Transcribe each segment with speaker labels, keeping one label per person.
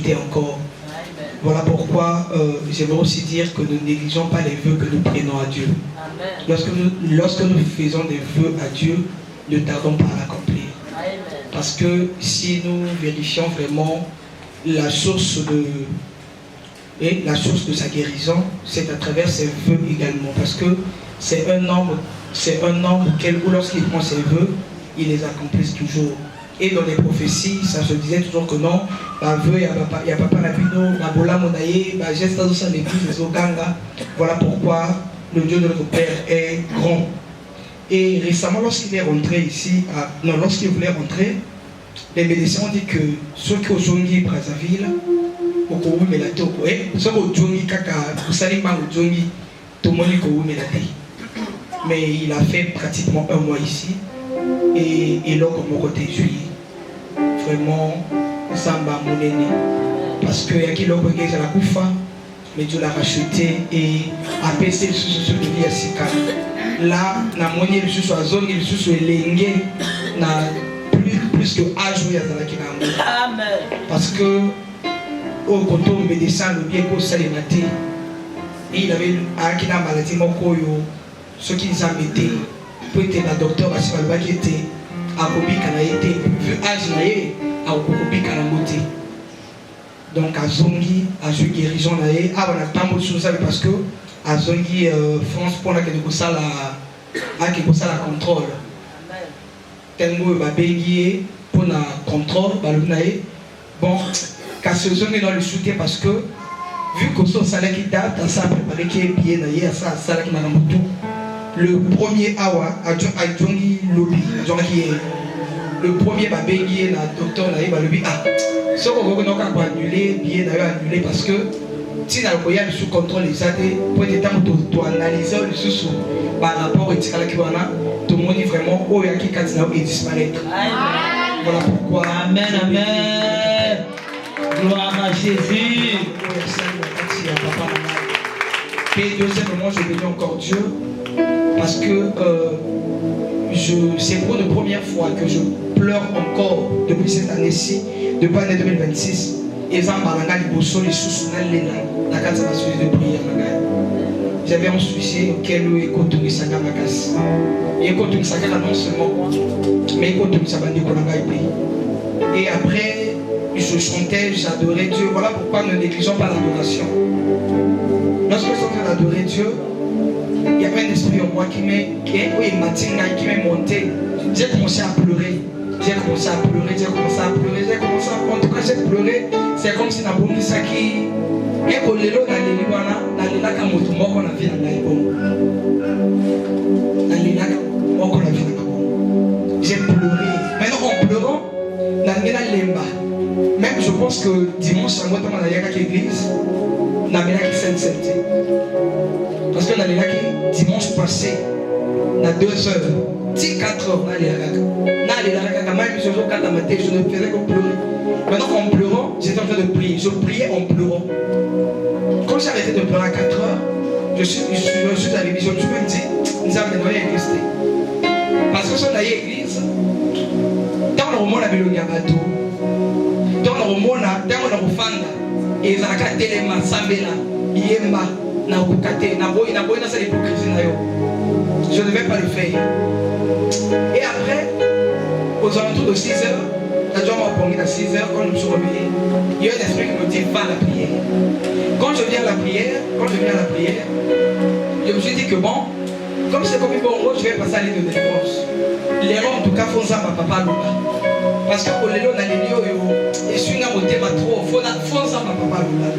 Speaker 1: répéter encore. Voilà pourquoi je veux aussi dire que nous ne négligeons pas les vœux que nous prenons à Dieu. Lorsque nous faisons des vœux à Dieu, ne tardons pas à l'accomplir. Parce que si nous vérifions vraiment la source de sa guérison, c'est à travers ses vœux également. Parce que c'est un homme où lorsqu'il prend ses vœux, il les accomplit toujours. Et dans les prophéties, ça se disait toujours que non, il y a papa Napino, Mabola Monaye, geste dans l'église, voilà pourquoi le Dieu de notre Père est grand. Et récemment, lorsqu'il est rentré ici, lorsqu'il voulait rentrer, les médecins ont dit que ceux qui ont joué Brazzaville, mais il a fait pratiquement un mois ici. Et là, comme on côté juillet, vraiment, ça m'a monnaie. Parce qu'il y a qui l'ont regardé à la Koufa, mais Dieu l'a racheté et a baissé le sous de vie à Sika. Là, na monnaie le sous à zone, le sous est lingué, na plus que âge où il y a dans la Kina. Amen. Parce que au côté médecin, le bien pour ça les matés. Et il avait un qui n'a maladie, mon koyo, ceux qui les ont mis. Pour être un docteur, parce qu'il était à Kobi Kanaïté, vu âge naïe, à Kobi Kanamoté. Donc à Zongi, à Zongi guérison naïe, à on a pas de choses parce que à Zongi France pour la quelque chose la contrôle. Tengo va béguier pour la contrôle, naïe. Bon, qu'à ce Zongi dans le soutien parce que vu que son salaire qui date, ça a préparé qui est bien naïe, à ça salaire qui m'a tout. Le premier awa a Johnny Lobby, le premier bébé qui est le docteur Naïba Lobby. Ah, ce qu'on va annuler, bien annulé parce que si dans le pays sous contrôle les athées, pour être temps de analyser le sous par rapport au tirage qui wana, tout le monde est vraiment au yaki katina et disparaître. Voilà pourquoi.
Speaker 2: Amen, amen. Gloire à Jésus.
Speaker 1: Et deuxièmement, je bénis encore Dieu. Parce que c'est pour la première fois que je pleure encore depuis cette année-ci, depuis l'année 2026. Et ça m'a les sous la carte de de prière. J'avais un suicide auquel il continue sa gamme. Il continue sa gamme non seulement, mais il continue sa bande de. Et après, je chantais, j'adorais Dieu. Voilà pourquoi ne négligeons pas l'adoration. Lorsque je suis en train d'adorer Dieu, il y avait un esprit en moi qui m'est monté. J'ai commencé à pleurer. En tout cas, j'ai pleuré. C'est comme si Naboumi Saki. Et pour les lots, j'ai pleuré. Maintenant, en pleurant, même je pense que dimanche, je suis allé à l'église. Parce que dimanche passé, à 2 heures, 4 heures, je ne faisais que pleurer. Maintenant, en pleurant, j'étais en train de prier. Je priais en pleurant. Quand j'ai arrêté de pleurer à 4 heures, je suis arrivé, je me suis dit, nous avons demandé à l'église. Parce que si on a l'église, dans le roman, on a vu le gabato. Dans le roman, on a vu Fanda. Et ils ont dit, Sambela, Yemba, Naboukate, Naboy, c'est l'hypocrisie. Je ne vais pas le faire. Et après, aux alentours de 6 heures, la joie m'a pris à 6 heures quand je me suis réveillé. Il y a un esprit qui me dit va à la prière. Quand je viens à la prière, je me suis dit que bon, comme c'est comme une bonne route, je vais passer à l'île de délivrance. Les rois en tout cas font ça ma papa Lola. Parce que pour les lots, on a les lieux, et je suis un thème trop, font ça ma papa Lola.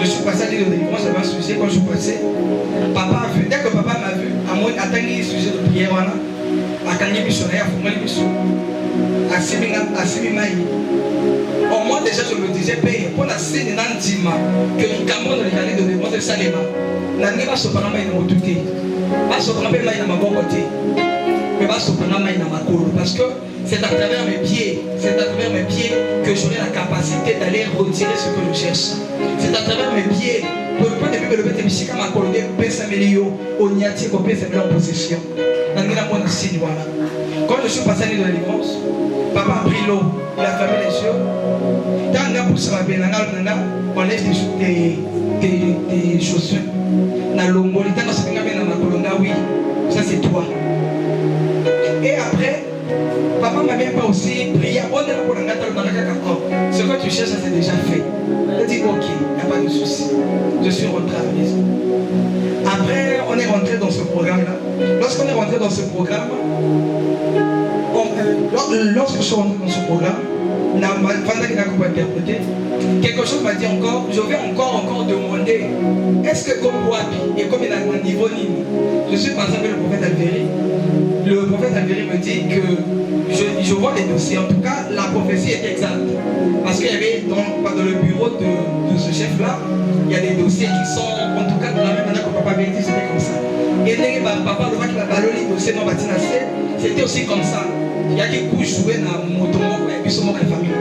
Speaker 1: Je suis passé à l'île de délivrance, j'avais un sujet quand je suis passé. Papa a vu, dès que papa m'a vu, à moi, attendre les sujets de prière, à Kanye Bissonnaire, à Fouman Bissou, à Simimaï. Au moins, déjà, je me disais, paye, pour la scène d'Antima, que le Cameroun, le Calais de délivrance de Salema, la n'est pas ce parent, il m'a tout dit. Pas ce parent, il m'a bon côté. Mais pas ce parent, il m'a couru. Parce que c'est à travers mes pieds, que j'aurai la capacité d'aller retirer ce que je cherche. C'est à travers mes pieds. Pour le point de vue de l'objet de ma collègue, on y a tiré en possession. Quand je suis passé à l'île de la délivrance, papa a pris l'eau, il a fermé les yeux. Dans ça va bien. On lève tes chaussures. Na longo, les temps, c'est oui, ça c'est toi. Et après, papa m'a même pas aussi prié. Ce que tu cherches, ça c'est déjà fait. Il dit ok, il n'y a pas de souci. Je suis rentré à la maison. Après, on est rentré dans ce programme-là. Lorsqu'on est rentré dans ce programme, lorsque je suis rentré dans ce programme, quelque chose m'a dit encore, je vais encore demander, est-ce que comme Wapi et comme il a un niveau Nini, je suis passé avec le prophète Albéry. Le prophète Albéry me dit que je vois les dossiers, en tout cas la prophétie est exacte. Parce qu'il y avait dans le bureau de ce chef-là, il y a des dossiers qui sont, en tout cas de la même manière que papa avait dit, c'était comme ça. Et papa, le mec qui va balayer les dossiers dans Batina C, c'était aussi comme ça. Il y a qui couchent jouer dans le motomoko et puis sont la famille.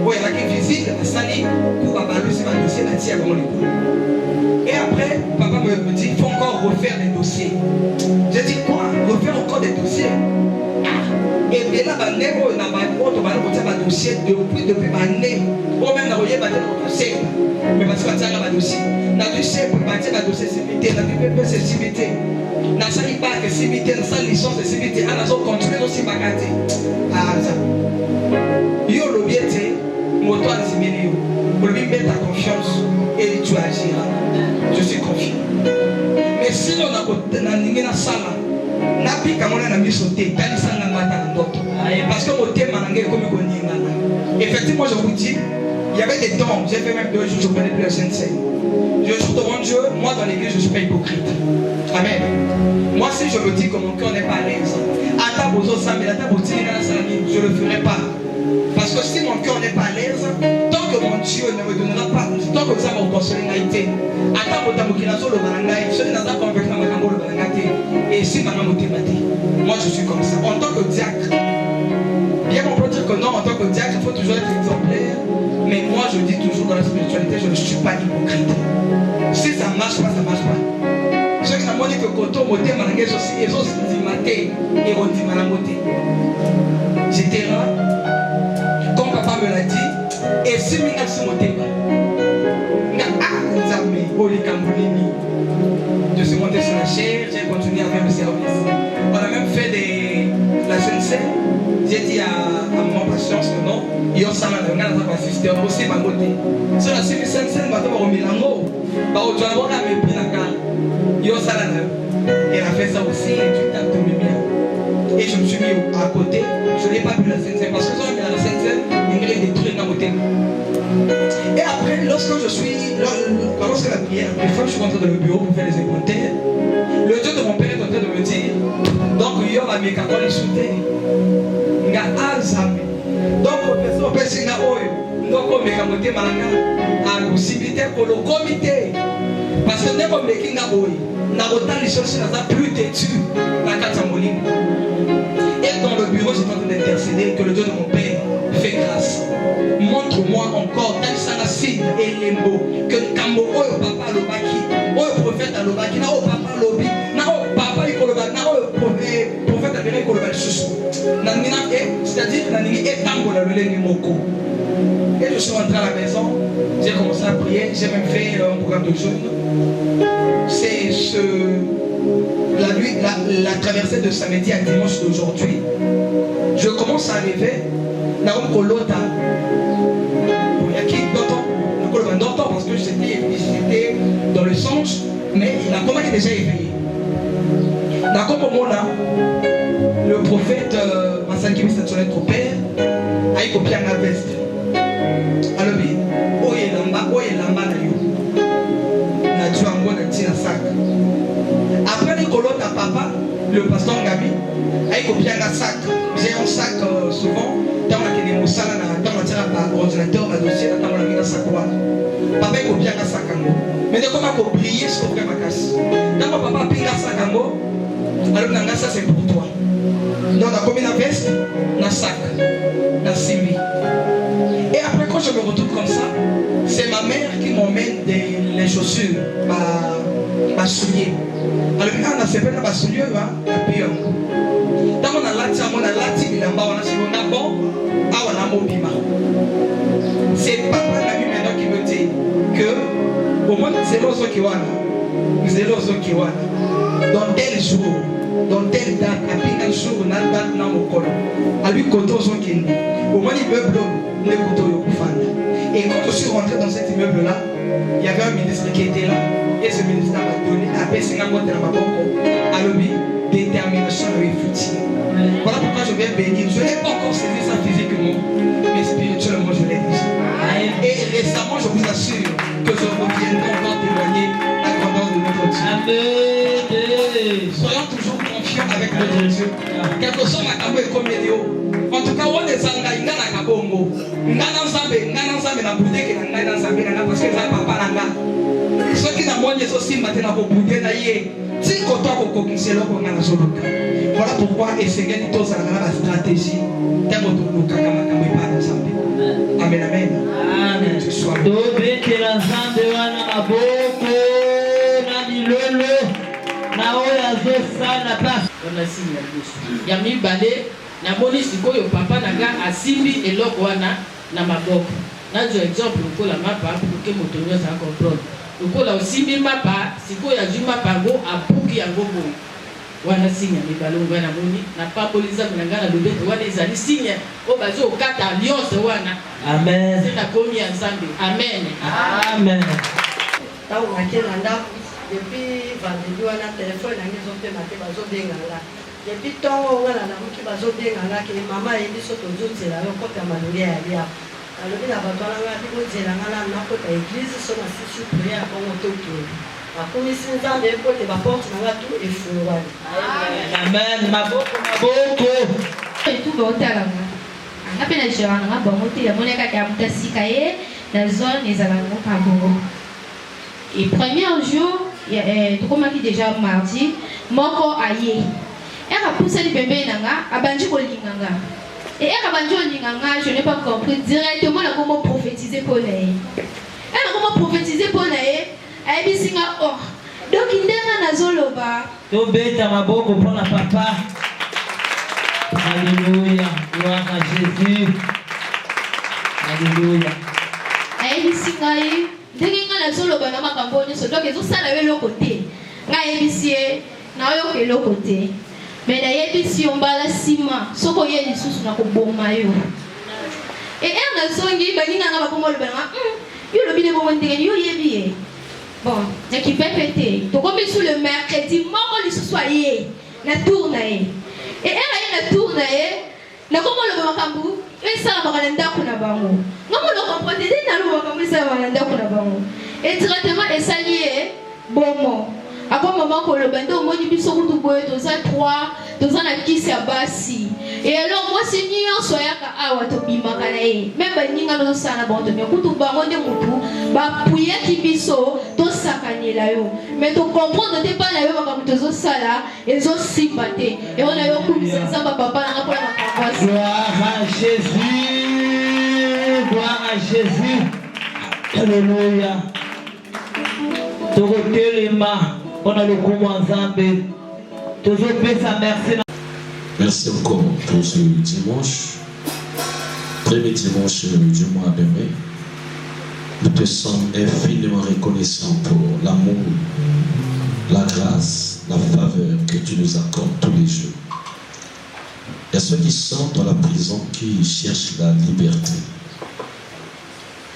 Speaker 1: Il y a qui visitent la salle pour balayer ces dossiers là-dessus avant les coups. Et après, papa me dit, il faut encore refaire des dossiers. J'ai dit quoi? Refaire encore des dossiers? Et bien là, on a un dossier depuis ma année. Ou même on a un dossier. Mais parce qu'on a un dossier. On a un dossier pour bâtir un dossier cimité. On a un dossier cimité. On a un bac de cimité. On a une licence de cimité. On a continué aussi à gâter. Ah, ça. Yo, le bien, moto à simili. Pour lui mettre ta confiance et tu agiras. Je suis confiant. Mais si on a une salle, parce que mon thème effectivement je vous dis, il y avait des temps, j'ai fait même 2 jours, je ne connais plus la SNC. Je joue devant Dieu, moi dans l'église je ne suis pas hypocrite. Amen. Moi si je me dis que mon cœur n'est pas à l'aise, je ne le ferai pas. Parce que si mon cœur n'est pas à l'aise, tant que mon Dieu ne me donnera pas, tant que ça m'a consolidé, et si moi je suis comme ça. En tant que diacre, bien qu'on peut dire que non, en tant que diacre, il faut toujours être exemplaire. Mais moi je dis toujours dans la spiritualité, je ne suis pas hypocrite. Si ça ne marche pas, ça ne marche pas. Ceux qui m'ont dit que quand on montait ma langue, ils ont dit maté et on dit ma langue. J'étais là, comme papa me l'a dit, et si je suis monté, je suis monté sur la chaire, j'ai continué à faire le service. On a même fait la SNC. J'ai dit à mon patience que non, il y a ça dans le assisté aussi ma beauté. Sur la SNC, je vais au Milango. Je vais avoir mes pieds dans le il y a ça là. Elle a fait ça aussi, et tu tapes de mes biens. Et je me suis mis à côté. Je n'ai pas pu la SNC parce que quand la SNC, il y a des trucs dans mon thème. Et après, lorsque la prière, des fois je suis rentré dans le bureau pour faire les inventaires, le Dieu de mon père est en train de me dire, donc il y aura mes cartons les soutiens. Il y a Azam. Donc, professeur, il y a donc on met camoté malanga à possibilité pour le comité. Parce que dès qu'on met kinga boy, n'a autant les choses plus têtu la Katamoli. Et dans le bureau, j'étais en train d'intercéder que le Dieu de mon père fait grâce. Montre-moi encore tel sanacide et lembo que Kambo oyo papa lobaki, oyo prophète lobaki, na o papa lobi, na o papa ikolobaki, na o prophète abere ikolobaki susu. Na nina c'est-à-dire na nini etambola lolenge moko. Et je suis rentré à la maison, j'ai commencé à prier, j'ai même fait un programme de jeûne. C'est la traversée de samedi à dimanche d'aujourd'hui. Je commence à arriver dans un colota. Il y a qui d'autant parce que j'étais dans le songe, mais il a comment il est déjà éveillé. D'accord, pour moi là, le prophète Massanki Missatsolet, notre père, a copié un veste. Alors, oye lamba na yo. Na tu ango na tina sac. Après les colottes à papa, le pasteur Gabi, a copié un sac. J'ai un sac souvent. Dans la moussala, dans la ordinateur, la dossier, dans la mine à sac. Papa a copié un sac. Mais de comment copier ce qu'on fait ma casse. Dans papa a pris un sac. Alors, ça c'est pour toi. Donc, on a commis la veste, un sac, un simi. Et après, quand je me retrouve comme ça, c'est ma mère qui m'emmène les chaussures, ma soulier. Alors, quand on a fait ma soulier, et puis, dans mon alati, il a bon, on a bon, on a mobima. C'est papa Nzelozo Kiwana. Nzelozo Kiwana. Dans tel jour, dans telle date, à un jour, dans la date, dans mon col. À lui, quand on s'en kende. Au moins, l'immeuble, les couteaux, et quand je suis rentré dans cet immeuble-là, il y avait un ministre qui était là. Et ce ministre m'a donné à Pessinga Motte dans ma banque. À l'objet, détermination et foutu. Voilà pourquoi je vais bénir. Je n'ai pas encore saisi ça physiquement, mais spirituellement, je l'ai déjà. Et récemment, je vous assure que je reviendrai encore témoigner la grandeur de notre Dieu.
Speaker 2: Amen.
Speaker 1: Soyons toujours confiants avec notre Dieu. Quelque chose m'a capé comme Méléo. En tout cas, on est sans la kabongo. Ngana nzambe na budeke na ngai na nzambe na parce que ça papa na nga. Ce qui n'a moins aussi maintenant pour bouder na yé. Si koto ko kokiselo ko ngana soluka. Voilà pourquoi essayer de toza la stratégie tellement de luka kama kama pa nzambe. Amen amen.
Speaker 2: Amen. Tobete la nzambe wana maboko na milolo na oya zo sana pas.
Speaker 3: On a signé ya mibale na moni sikoyo papa nanga asimbi eloko wana na maboko. Nazo exemple lokola mapa pour que moto nyonso a comprendre. Lokola osimbi mapa sikoyo azwi mapa ngo abuki yango boye. Wana signe mibale ngana moni na pampoliza nanga na lobete wana ezali signe o bazo okata alliance wana.
Speaker 2: Amen.
Speaker 3: C'est la komi ya Nzambe. Amen.
Speaker 2: Amen.
Speaker 4: Tawo ngakela ndako depuis vendredi wana téléphone nangi zope mate bazo bengala. Depuis tongo wana na muki bazo bengala ke mama yebi soto nzotela yo kota maloli ya bia. Alobi na bato wana ngati kozela ngala na kota église so na sisi prière ko moto to. Akomisi Nzambe kote ba porte na ngatu efungwani.
Speaker 2: Amen. Maboko maboko.
Speaker 5: Tout va au talanga. Anga pena jera nga bongo te ya moneka ka mutasika ye na zone ezalanga pa bongo. Et premier jour, tout comme dit déjà mardi, moko aye. Elle a poussé le bébé nanga, a banji ko linganga. Et elle a banji ko linganga, je n'ai pas compris directement la comment prophétiser pour elle. Elle a comment prophétiser pour elle. Elle dit singa oh. Donc il n'a na zoloba.
Speaker 2: Tobeta maboko pour la papa. Alléluia. Gloire à Jésus. Alléluia.
Speaker 5: Elle dit singa yi. Ndenge nga na zoloba na makambo nyonso donc ezosala yo eloko te nga yebisi ye na oyoka eloko te me nayebisi yo mbala nsima soki oye lisusu na koboma yo nazongi baninganga bakomba oloba nanga yo olobi nde bongo ndenge yo oyebi ye bon nakipepe te tokomi su le mercredi moko lisusu aye na tour na ye aye na tour na ye nakomba oloba makambo esalamaka na ndako na bango ngamo lokomprendre te naloba makambo esalamaka na ndako na bango directement esali ye bomo ako mama koloba nde omoni biso kutu boye toza 3 toza na kisi ya basi alors mwasi nyonso ayaka awa tobimaka na ye me baninga tozosala na bango tomia kutu bango nde motu bapuyaki biso tosakanela yo me tokomprendre te mpa na yo makambo tozosala ezosimba te yango na yo kumisa nzamba papa nanga mpona makambo asi.
Speaker 2: Gloire à Jésus. Gloire à Jésus. Alléluia. Tokotelema on a le comment Nzambe. Tozopesa merci.
Speaker 6: Merci encore pour ce dimanche, premier dimanche du mois de mai. Nous te sommes infiniment reconnaissants pour l'amour, la grâce, la faveur que tu nous accordes tous les jours. Il y a ceux qui sont dans la prison qui cherchent la liberté.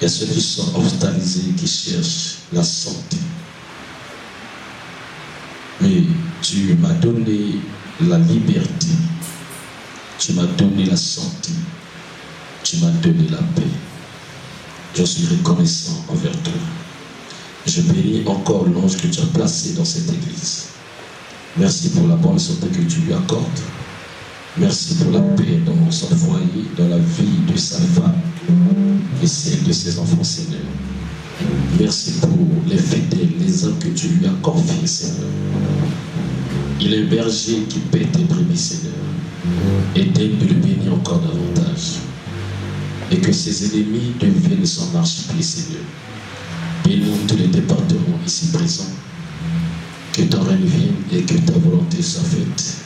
Speaker 6: Il y a ceux qui sont hospitalisés qui cherchent la santé. Mais tu m'as donné la liberté, tu m'as donné la santé, tu m'as donné la paix. Je suis reconnaissant envers toi. Je bénis encore l'ange que tu as placé dans cette église. Merci pour la bonne santé que tu lui accordes. Merci pour la paix dans son foyer, dans la vie de sa femme et celle de ses enfants, Seigneur. Merci pour les fidèles, les hommes que tu lui as confiés, Seigneur. Il est un berger qui paie tes brebis, Seigneur. Aide-le de le bénir encore davantage. Et que ses ennemis deviennent son marchepied, Seigneur. Bénis tous les départements ici présents. Que ton règne vienne et que ta volonté soit faite.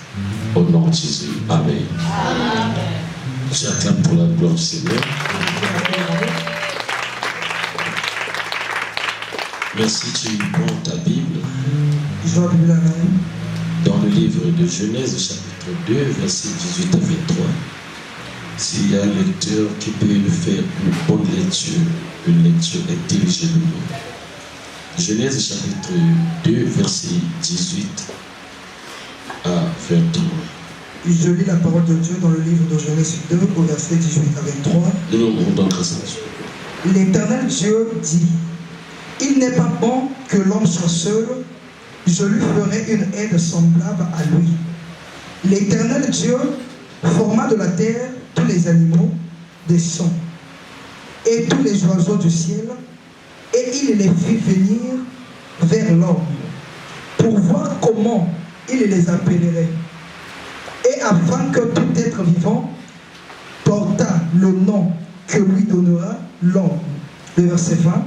Speaker 6: Au nom de Jésus. Amen. Je acclame pour la gloire du Seigneur. Merci, tu prends ta Bible.
Speaker 1: Je vois la Bible.
Speaker 6: Dans le livre de Genèse, chapitre 2, versets 18 à 23. S'il y a un lecteur qui peut nous faire une bonne lecture, une lecture intelligemment. Genèse chapitre 2, verset 18 à 23.
Speaker 1: Je lis la parole de Dieu dans le livre de Genèse 2, au verset 18 à 23.
Speaker 6: Nous rendons grâce à Dieu.
Speaker 1: L'Éternel Dieu dit, il n'est pas bon que l'homme soit seul, je lui ferai une aide semblable à lui. L'Éternel Dieu forma de la terre tous les animaux des champs et tous les oiseaux du ciel, et il les fit venir vers l'homme pour voir comment il les appellerait. Et afin que tout être vivant portât le nom que lui donnera l'homme. Le verset 20.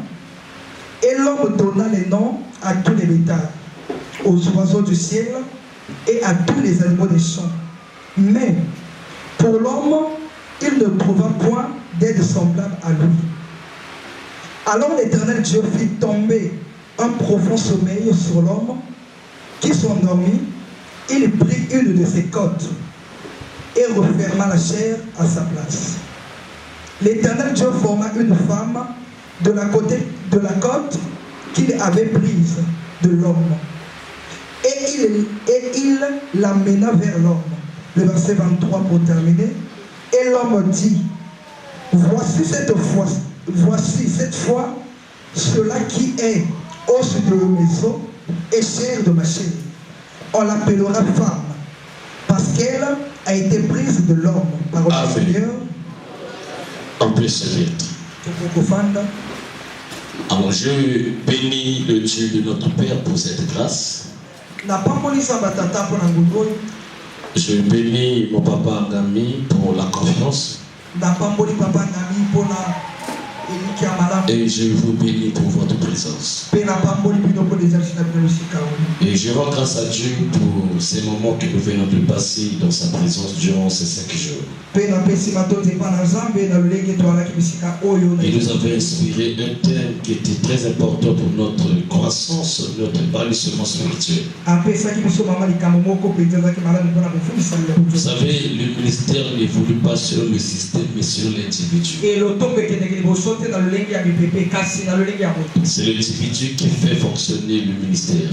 Speaker 1: Et l'homme donna les noms à tous les bétails, aux oiseaux du ciel et à tous les animaux des champs. Mais pour l'homme, il ne trouva point d'aide semblable à lui. Alors l'Éternel Dieu fit tomber un profond sommeil sur l'homme qui s'endormit. Il prit une de ses côtes et referma la chair à sa place. L'Éternel Dieu forma une femme de la côte qu'il avait prise de l'homme. Et il l'amena vers l'homme. Le verset 23 pour terminer. Et l'homme dit, voici cette fois, cela qui est os de mes os et chair de ma chair. On l'appellera femme, parce qu'elle a été prise de l'homme. Parole du Seigneur.
Speaker 6: On peut se mettre. Alors je bénis le Dieu de notre Père pour cette grâce. Je bénis mon papa Ngami pour la confiance. Et je vous bénis pour votre présence. Et je rends grâce à Dieu pour ces moments que nous venons de passer dans sa présence durant ces 5 jours. Et nous avons inspiré un thème qui était très important pour notre croissance, notre épanouissement spirituel. Vous savez, le ministère n'évolue pas sur le système, mais sur l'individu. C'est l'individu qui fait fonctionner le ministère.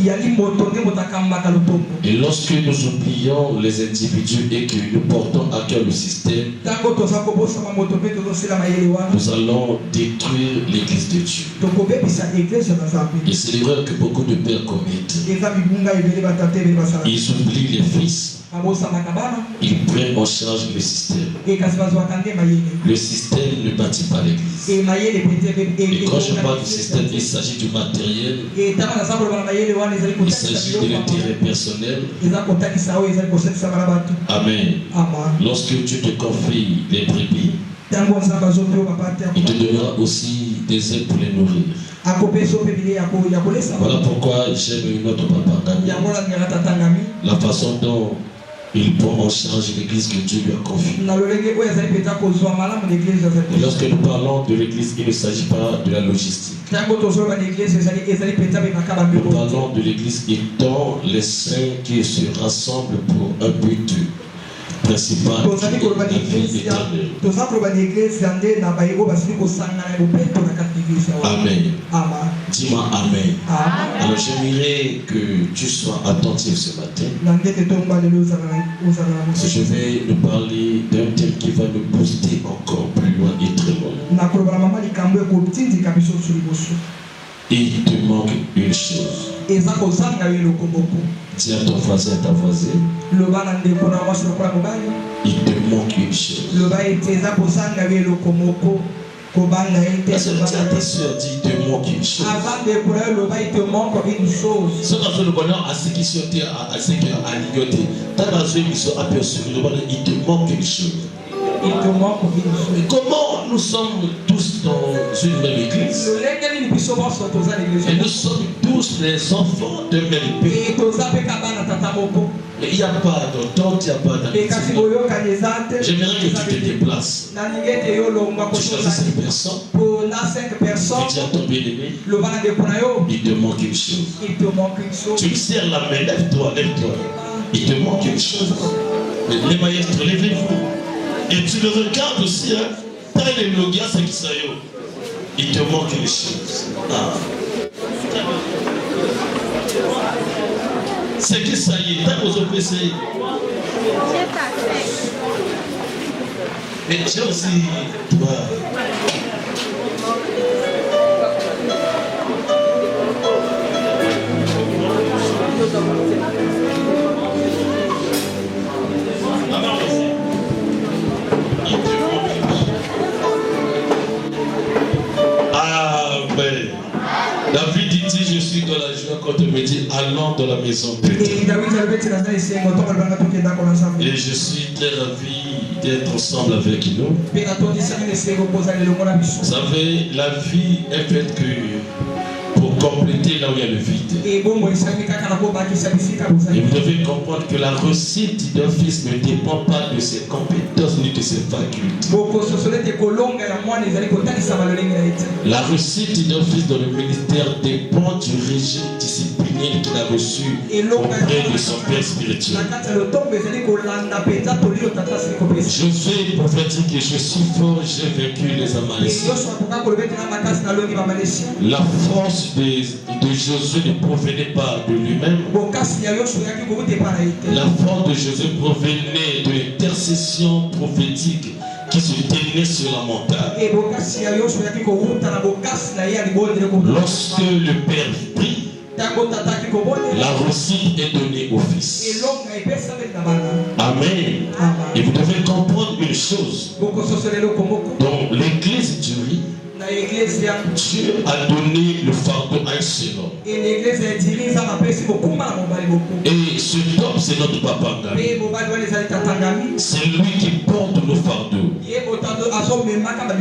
Speaker 6: Et lorsque nous oublions les individus et que nous portons à cœur le système, nous allons détruire l'église de Dieu. Et c'est l'erreur que beaucoup de pères commettent. Ils oublient les fils. Ils prennent en charge le système. Le système ne bâtit pas l'église. Et quand je parle du système, il s'agit du matériel, il s'agit de l'intérêt personnel. Amen. Lorsque Dieu te confie les brebis, il te donnera aussi des ailes pour les nourrir. Voilà pourquoi j'aime notre papa Ngami, la façon dont il prend en charge l'église que Dieu lui a confiée. Et lorsque nous parlons de l'église, il ne s'agit pas de la logistique. Nous parlons de l'église étant les saints qui se rassemblent pour un but principal, qui est la vie éternelle. Amen. Dis-moi Amen. Alors j'aimerais que tu sois attentif ce matin. Je vais nous parler d'un thème qui va nous booster encore plus loin et très loin. Il te manque une chose. Dis à ton voisin, ta voisine. Il te manque une chose. Est-ce que tu as ta soeur dit il te manque une chose? Ce que nous connaissons à ceux qui sont à ceux qui ont alignoté. Il te manque une chose. Comment nous sommes tous dans une même église? Et nous sommes tous les enfants de même pays. Mais il n'y a pas d'entente, il n'y a pas d'amitié. J'aimerais que tu te déplaces. Tu choisis cette personne Tu as ton bien-aimé. Il te manque une chose. Tu me serres la main. Lève-toi, lève-toi. Il te manque une chose. Mais les maîtres, levez-vous. Et tu le regardes aussi, hein. Il te manque une chose. Ah. C'est que ça y est, t'as besoin de essayer. Mais j'ai aussi, toi. David dit, je suis dans la joie quand on me dit allons dans la maison de Dieu. Et je suis très ravi d'être ensemble avec nous. Vous savez, la vie est faite que pour compléter là où il y a le vide. Et vous devez comprendre que la réussite d'un fils ne dépend pas de ses compétences ni de ses facultés. La réussite d'un fils dans le ministère dépend du régime disciplinaire qu'il a reçu auprès de son père spirituel. Josué prophétique que je suis fort, j'ai vaincu les Amaléciens. La force de Josué ne provenait pas de lui-même. La force de Josué provenait de l'intercession prophétique qui se tenait sur la montagne. Lorsque le Père prie, la réussite est donnée au Fils. Amen. Et vous devez comprendre une chose. Dans l'église du riz, Dieu a donné le fardeau à un seul homme. Et ce homme, c'est notre papa Ngami. C'est lui qui porte nos fardeaux.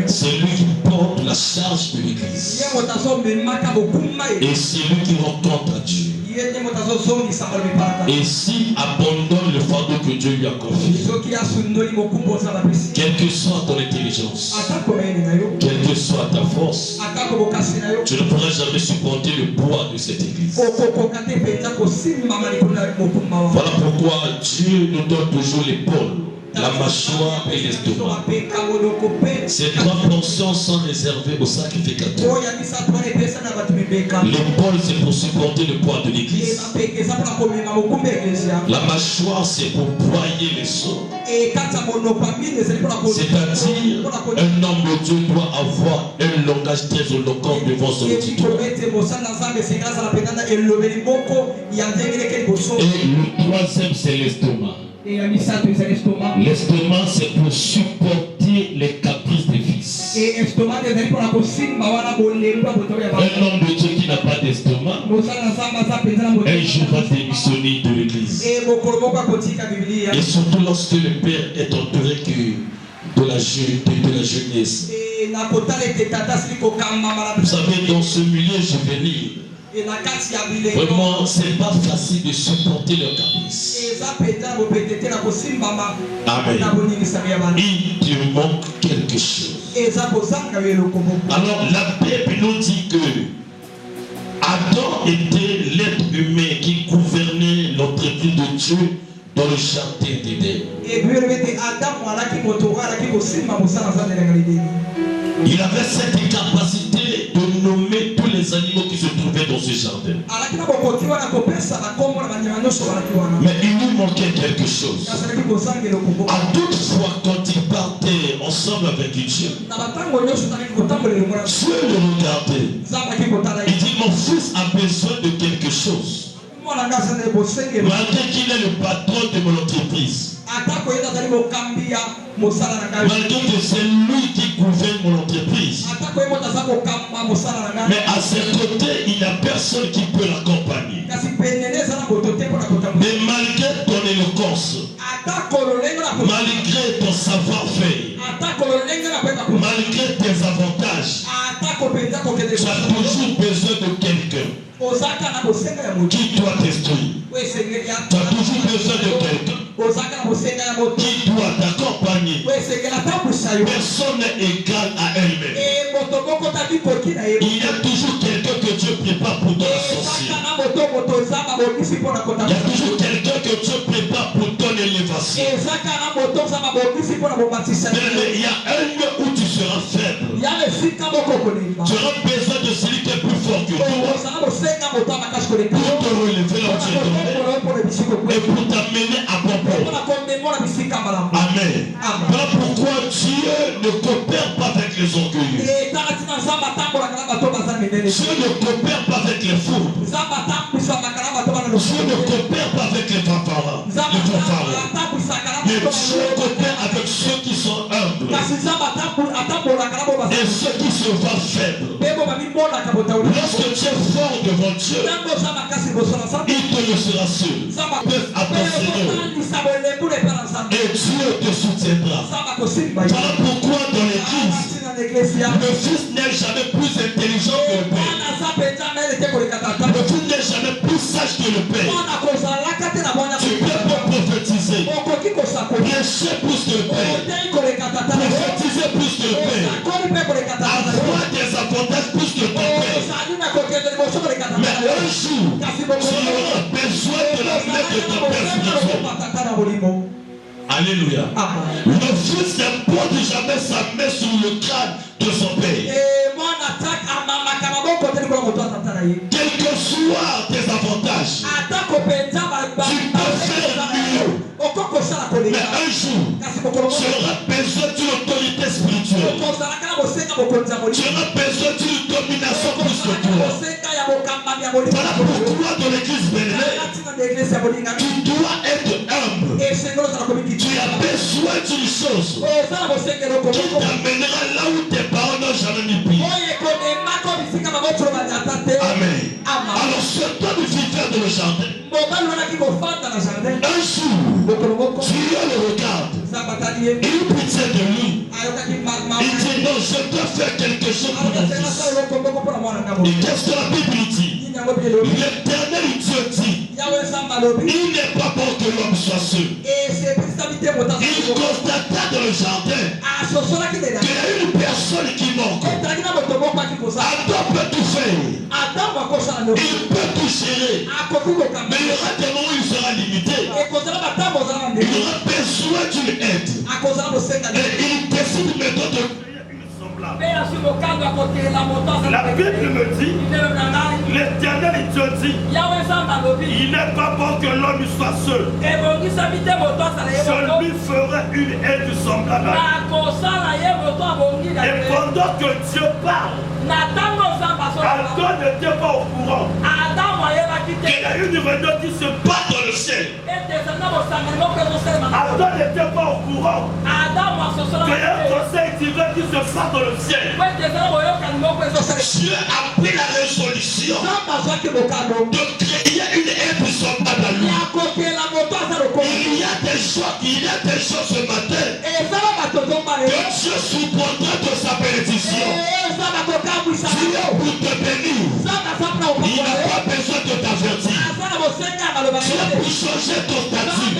Speaker 6: C'est lui qui porte la charge de l'église. Et c'est lui qui rend compte à Dieu. Et s'il abandonne le fardeau que Dieu lui a confié, quelle que soit ton intelligence, quelle que soit ta force, tu ne pourras jamais supporter le poids de cette église. Voilà pourquoi Dieu nous donne toujours l'épaule, la mâchoire et l'estomac. Ces trois portions sont réservées au sacrificateur. L'épaule, c'est pour supporter le poids de l'église. La mâchoire, c'est pour broyer les seaux. C'est-à-dire, un homme de Dieu doit avoir un langage très éloquent devant son auditoire. Et le troisième, c'est l'estomac. L'estomac, c'est pour supporter les caprices des fils. Un homme de Dieu qui n'a pas d'estomac, un jour va démissionner de l'église. Et surtout lorsque le père est entouré que de la jeunesse. Vous savez, dans ce milieu juvénile, vraiment, c'est pas facile de supporter leurs caprices. Amen. Il te manque quelque chose. Alors, la Bible nous dit que Adam était l'être humain qui gouvernait l'entreprise de Dieu dans le jardin d'Éden. Il avait cette capacité de nommer tous les animaux qui se trouvaient dans ce jardin. Mais il lui manquait quelque chose. À toute fois quand il partait ensemble avec Dieu, Dieu le regardait. Il dit, mon fils a besoin de quelque chose. Malgré qu'il est le patron de mon entreprise. Malgré que c'est lui qui gouverne mon entreprise. Mais à ses côtés, il n'y a personne qui peut l'accompagner. Mais malgré ton éloquence, malgré ton savoir-faire, malgré tes avantages, tu as toujours besoin de quelqu'un qui doit t'instruire. Tu as toujours besoin de quelqu'un qui doit t'accompagner. Personne n'est égal à elle-même. Il y a toujours quelqu'un que Dieu prépare pour ton associé. Il y a toujours quelqu'un que Dieu prépare pour ton élévation. Mais il y a un lieu où tu seras faible. Tu auras besoin de celui qui est plus fort que toi pour te relever là où tu es tombé et pour t'amener à bon port. Amen. Voilà pourquoi Dieu ne coopère pas avec les orgueilleux. Dieu ne coopère pas avec les fous. Dieu ne coopère pas avec les fanfarons. Mais Dieu coopère avec ceux qui sont humbles et ceux qui se voient faibles. Lorsque tu es fort devant Dieu, il te laissera seul. Et Dieu te soutiendra. Voilà pourquoi dans l'église, le fils n'est jamais plus intelligent que le père. Le fils n'est jamais plus sage que le père. Tu peux pas prophétiser, prêcher plus que le père, prophétiser plus que le père, avoir des avantages plus que ton père. Mais un jour, tu auras besoin de la main de ton père spirituel. Alléluia. Le fils ne porte jamais sa main sur le crâne de son père. Quels que soient tes avantages, tu peux faire mieux. Mais un jour, tu auras besoin d'une autorité spirituelle. Tu auras besoin d'une domination plus que toi. Voilà pourquoi dans l'église bénévole, tu dois être humble. Tu as besoin d'une chose qui t'amènera là où tes parents n'ont jamais mis pied. Amen. Alors ce temps de vivre dans le jardin, un jour, Dieu le regarde. Il eut pitié de lui. Il dit non, je dois faire quelque chose pour mon fils. Et qu'est-ce que la Bible dit? L'Éternel Dieu dit, il n'est pas bon que l'homme soit seul. Il constata dans le jardin qu'il y a une personne qui manque. Adam peut tout faire. Il peut tout gérer. Mais il y aura des moments où il sera limité. Il aura besoin d'une aide. Et il décide maintenant de...
Speaker 7: La Bible me dit, l'Éternel Dieu dit, il n'est pas bon que l'homme soit seul. Je lui ferai une aide semblable à lui. Et pendant que Dieu parle, Adam n'était pas au courant qu'il y a une réunion qui se bat dans le ciel. Adam n'était pas au courant qu'il y a un conseil divin qui se bat dans le ciel. Dieu a pris la résolution de créer une aide semblable à lui. Il y a des choses ce matin que Dieu supportera de sa bénédiction. Dieu pour te bénir. Il n'a pas besoin de t'avertir. Dieu pour changer ton statut,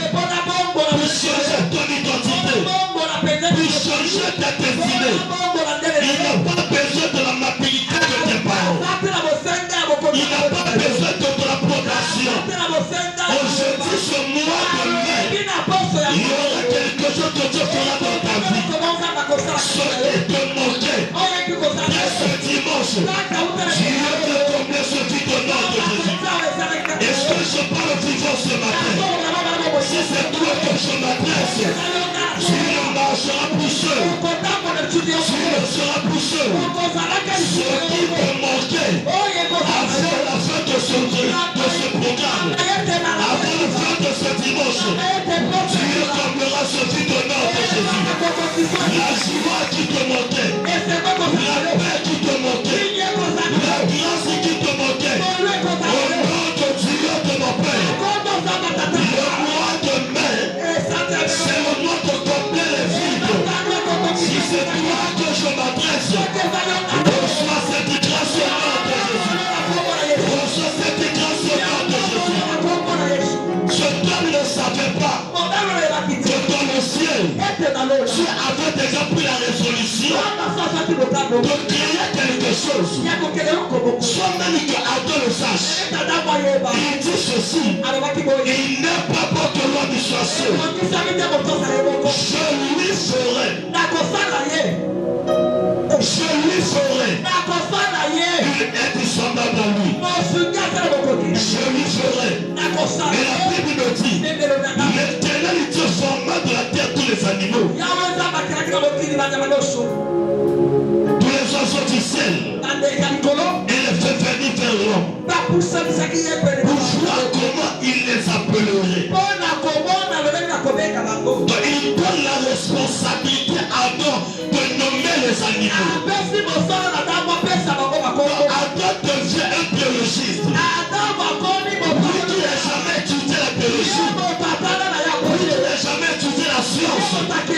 Speaker 7: pour changer ton identité, pour changer ta destinée. Il n'a pas besoin de la maturité de tes parents. Il n'a pas besoin de ton approbation. Aujourd'hui, ce mois de mai, il y aura quelque chose que Dieu fera dans ta vie. Ce qui te manquait dès ce dimanche, Dieu te combler ce vide au nom de Jésus. Est-ce que je parle vivant ce matin? Si c'est toi que je m'adresse, tu ne marcheras plus seul. Tu ne seras plus seul. Ce qui te manquait avant la fin de ce programme, avant la fin de ce dimanche, Dieu comblera ce vide au nom de Jésus. La joie qui te manquait, la paix qui te manquait, la grâce qui te manquait, au nom de Dieu de mon Père, le mois de mai, c'est le mois de combler les vides. Si c'est toi que je m'adresse, reçois cette grâce au nom de Jésus. Reçois cette grâce au nom de Jésus. Cet homme ne savait pas que dans le ciel, Dieu avait déjà pris la résolution de créer quelque des choses. Soit même que Adam le sache. Il dit ceci. Il n'est pas bon que l'homme soit seul. Je lui ferai. Je lui ferai une aide semblable à lui. Je lui ferai. Et la Bible me dit, l'Éternel Dieu forma de la terre tous les animaux, tous les oiseaux du ciel, et les fait venir vers l'homme pour voir comment il les appellerait. Donc il donne la responsabilité à Adam de nommer les animaux. Adam devient un biologiste. Lui qui n'a jamais étudié la biologie, lui qui n'a jamais étudié la science, mais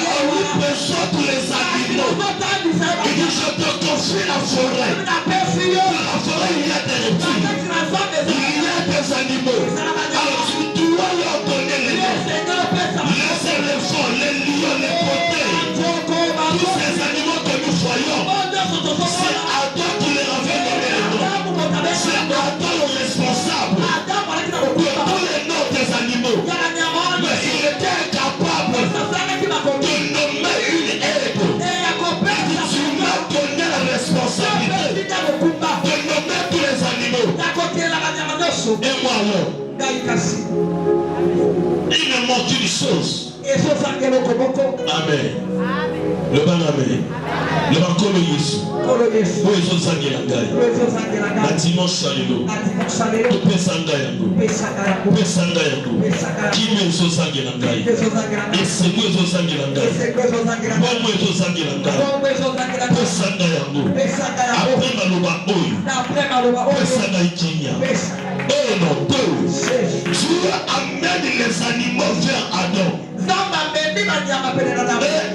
Speaker 7: on lui présente tous les animaux. Il dit, je te confie la forêt. Dans la forêt, il y a des reptiles, il y a des animaux. Alors tu dois leur donner les noms. Les éléphants, les lions, les potins, tous ces animaux que nous voyons, c'est Adam qui les avait donné les noms. C'est Adam le responsable de tous les noms des animaux. Mais il était incapable de nommer une aide. Tu m'as donné la responsabilité de nommer tous les animaux. Et moi alors, il me manque une chose. Amen. Le ban amen. Le ban kolo Yesu. Où est ce sang qui est là? La dimanche salino. Tu peux s'engager yango. Tu peux s'engager yango. Qui met ce sang qui est là? Et c'est moi ce sang qui est là. Moi ce sang qui est là. Tu peux s'engager yango. Après maloba oyo. Tu peux s'engager Kenya. Oh non, Dieu amène les animaux vers Adam.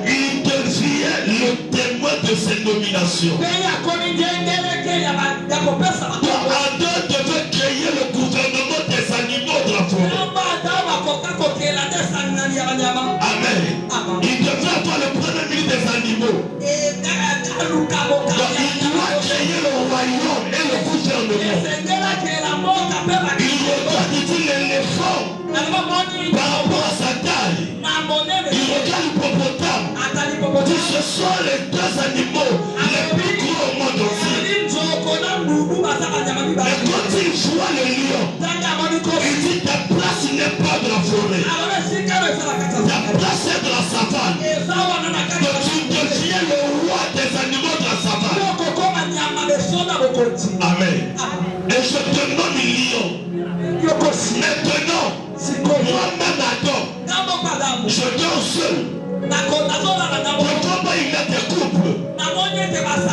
Speaker 7: Et il devient le témoin de ces nominations. Adam devait créer le gouvernement des animaux de la forêt. Amen. Il devait avoir le premier ministre des animaux. Donc il doit créer le royaume et le gouvernement. Il regarde l'éléphant par rapport à sa taille. Il regarde l'hippopotame. Ce sont les deux animaux les plus gros au monde entier. Mais quand il voit le lion, il dit ta place n'est pas de la forêt. Ta place est de la savane. Donc tu deviens le roi des animaux de la savane. Amen. Et je te nomme lion. Maintenant, moi-même Adam, je dors seul. Pourquoi il y a des couples?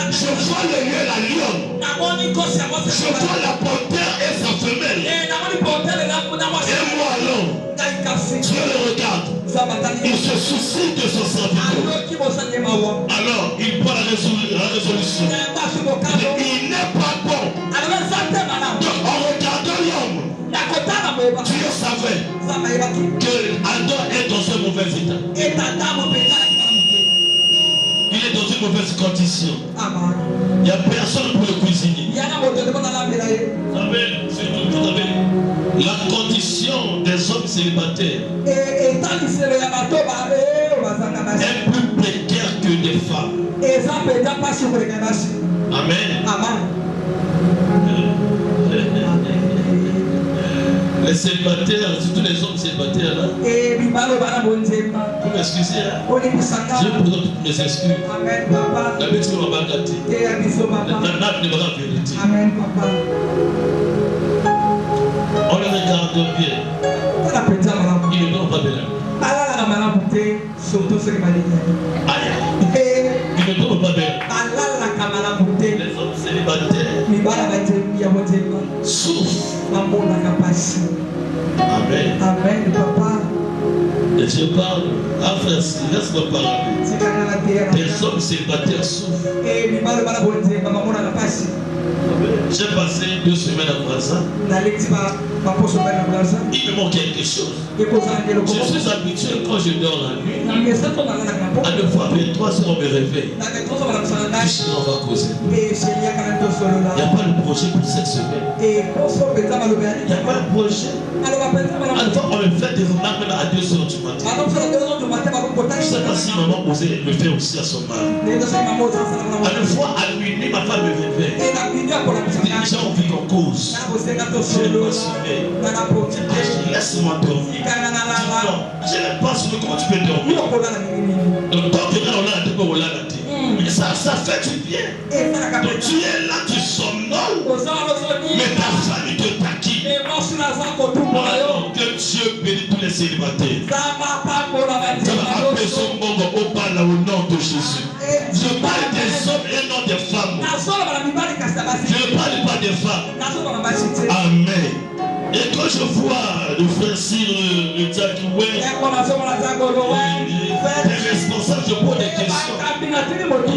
Speaker 7: Je vois le lion et la lionne. Je vois la panthère et sa femelle. Et moi alors, Dieu le regarde. Il se soucie de son serviteur. Alors, il prend la résolution. Il n'est pas bon. Donc, en regardant l'homme, Dieu savait que Adam est dans un mauvais état. Il est dans une mauvaise condition. Il n'y a personne pour le cuisiner. Vous savez, la condition des hommes célibataires est plus précaire que des femmes. Amen. Les célibataires, surtout les hommes célibataires là, vous m'excusez, hein? Je vous présente toutes mes excuses. La bêtise ne va pas gâter. La nappe ne va pas vérité. On les regarde bien. Ils ne donnent pas bien. Aïe. Ils ne donnent pas bien. Les hommes célibataires souffrent. Amen.
Speaker 1: Amen, papa.
Speaker 7: Et je parle, frère, laisse-moi parler. Les hommes célibataires souffrent.
Speaker 6: J'ai passé 2 semaines à Brazza. Il me manque quelque chose. Je suis habitué quand je dors la nuit. À 9h23, on me réveille. Puis on va causer. Il n'y a pas de projet pour cette semaine. Il n'y a pas de projet. Alors on me fait des remarques à 2h du matin. Je ne sais pas si maman osait le faire aussi à son mari. À une fois à minuit, ma femme me réveille. Déjà on vit en cause. Je ne pas sommeil. Laisse-moi dormir. Je n'aime pas ce comment tu peux dormir. Donc tant que là on a un peu au lala. Ça fait du bien. Donc tu es là, tu somnoles. Mais ta famille te taquine. Alors que Dieu bénit tous les célibataires. Ça va appeler son monde au bas au nom de Jésus. Je parle des hommes et non des femmes. Je ne parle pas des femmes. Amen. Et quand je vois le frère Cyr, le Diakoué, les responsables, je pose des questions.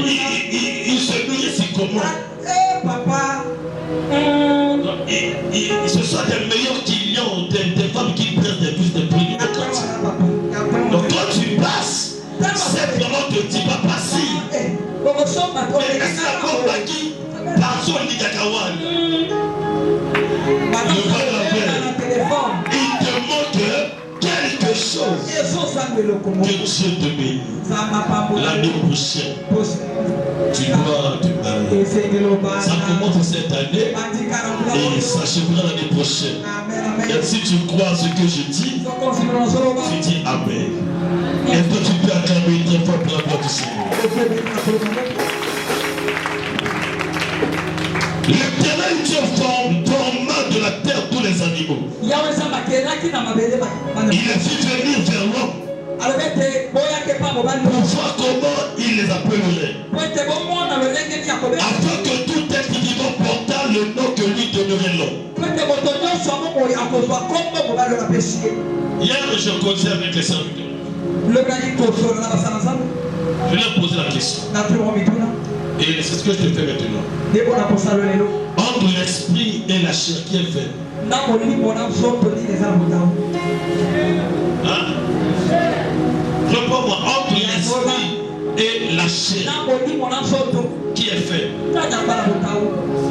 Speaker 6: Ils se nourrissent comment? Ce sont des meilleurs clients, des femmes qui prennent des plus de prix. Donc quand tu passes, c'est vraiment te dit pas passer. Mais est-ce la bombe qui par son Nigakawan? Il demande quelque chose que Dieu te bénisse. L'année prochaine, tu dois te marier. Ça commence cette année et ça s'achèvera l'année prochaine. Et si tu crois ce que je dis, tu dis Amen. Et toi tu peux acclamer très fort pour la gloire du Seigneur. L'Éternel Dieu forme de la terre tous les animaux. Il est fait venir vers l'homme pour voir comment il les appellerait. Afin que tout être vivant portant le nom que lui donnerait l'homme. Hier, je causais avec les serviteurs. Je leur ai posé la question. Et c'est ce que je te fais maintenant. Entre l'esprit et la chair, qui est fait? Hein? Réponds-moi, entre l'esprit et la chair, qui est fait?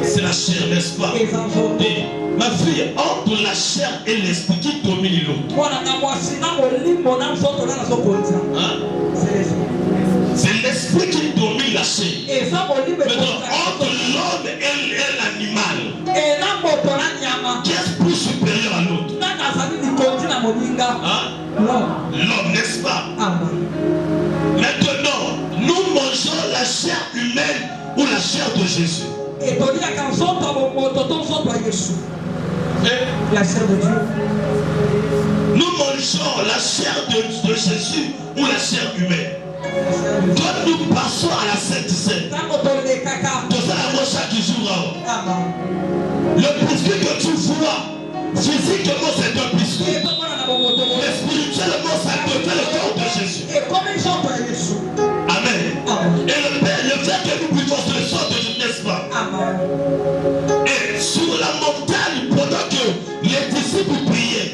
Speaker 6: C'est la chair, n'est-ce pas? Et ma fille, entre la chair et l'esprit, qui domine l'autre? Hein? C'est l'esprit qui domine la chair. Maintenant, entre l'homme et l'animal, qui est plus supérieur à l'autre? Hein? L'homme, n'est-ce pas? Maintenant, nous mangeons la chair humaine ou la chair de Jésus.
Speaker 1: La chair de Dieu.
Speaker 6: Nous mangeons la chair de Jésus ou la chair humaine. Quand nous passons à la Sainte Seine, tout ça la chaque jour. Le biscuit que tu vois, physiquement c'est un biscuit. Mais spirituellement ça devient le corps de Jésus. Amen. Et le fait que nous buvons le sang de Jésus, n'est-ce pas? Et sur la montagne, pendant que les disciples priaient,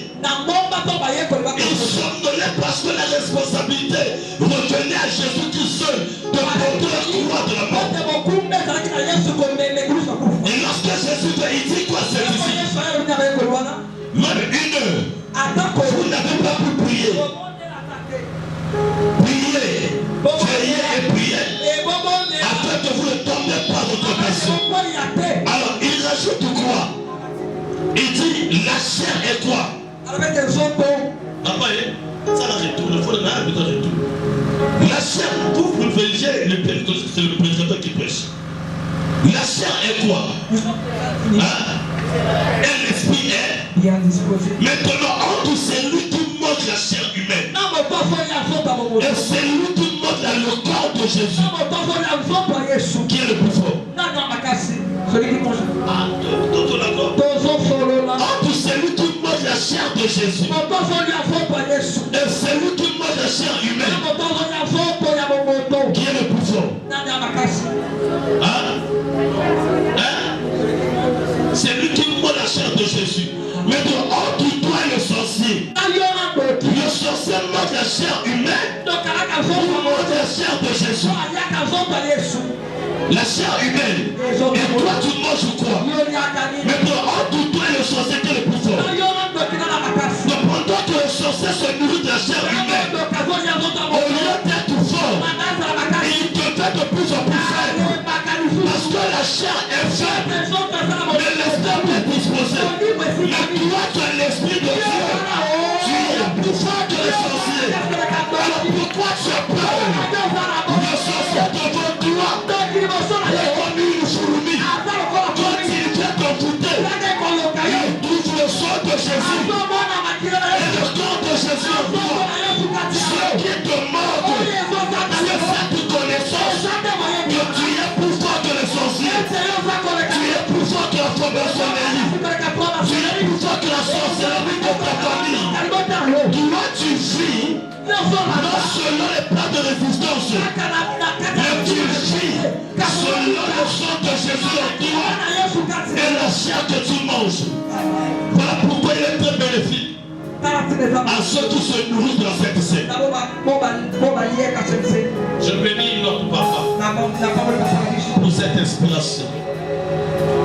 Speaker 6: ils somnolaient parce que la responsabilité revenait à Jésus-Christ seul de porter la croix de la mort. Et lorsque Jésus il dit quoi c'est ici? Même une heure, vous n'avez pas pu prier. Priez, veillez et priez, afin que vous ne tombez pas dans votre passion. Alors il rajoute quoi? Il dit la chair est quoi? Papa, ça la retourne, il faut le retour. La chair, vous privilégiez c'est le prédicateur qui prêche. La chair est quoi? Hein? Et l'esprit est bien disposé. Maintenant, entre celui qui mange la chair humaine et celui qui mange le corps de Jésus, qui est le plus fort?
Speaker 1: Celui qui mange.
Speaker 6: Ah, entre celui qui mange la chair de Jésus et celui qui mange la chair humaine, qui est le plus fort? Hein? Hein?
Speaker 7: chair humaine ou la chair de Jésus. La chair humaine. Et toi tu manges quoi? Mais entre toi et le sorcier, qui est le plus fort? Donc pendant que le sorcier se nourrit de la chair humaine, au lieu d'être fort, il devient de plus en plus faible. Parce que la chair est faible, mais l'esprit est disposé. Mais toi tu as l'esprit de Dieu. Tu es plus fort que le sorcier. Alors pourquoi tu as peur? Le sorcier devant toi est comme une fourmi. Quand il vient t'envoûter, il trouve le sang de Jésus. Et le corps de Jésus en toi. Ce qui te manque, c'est cette connaissance que tu es plus fort que le sorcier. Tu es plus fort que la franc-maçonnerie. Tu es plus fort que la sorcellerie de ta famille. Toi tu vis non selon les plans de résistance, mais tu vis selon le sang de Jésus en toi et la chair que tu manges. Voilà pourquoi il est très bénéfique à ceux qui se nourrissent de la Sainte Seine. Je bénis notre papa pour cette inspiration.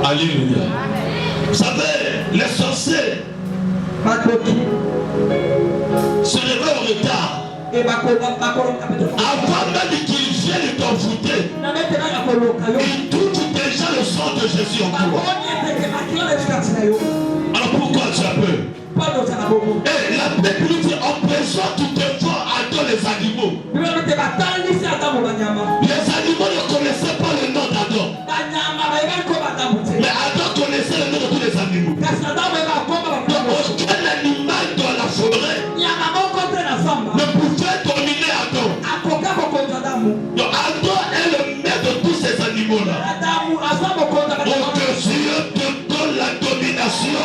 Speaker 7: Alléluia. Vous savez, les sorciers se réveillent en retard. Avant même qu'ils viennent t'envoûter, ils trouvent déjà le sang de Jésus en toi. Alors pourquoi tu as peur? Et la Bible nous dit en présent tu te vois adore les animaux. Les animaux ne connaissaient pas le nom d'Adam. Mais Adam connaissait le nom de tous les animaux. Donc aucun animal dans la forêt ne pouvait dominer Adam. Donc Adam est le maître de tous ces animaux-là. Donc Dieu te donne la domination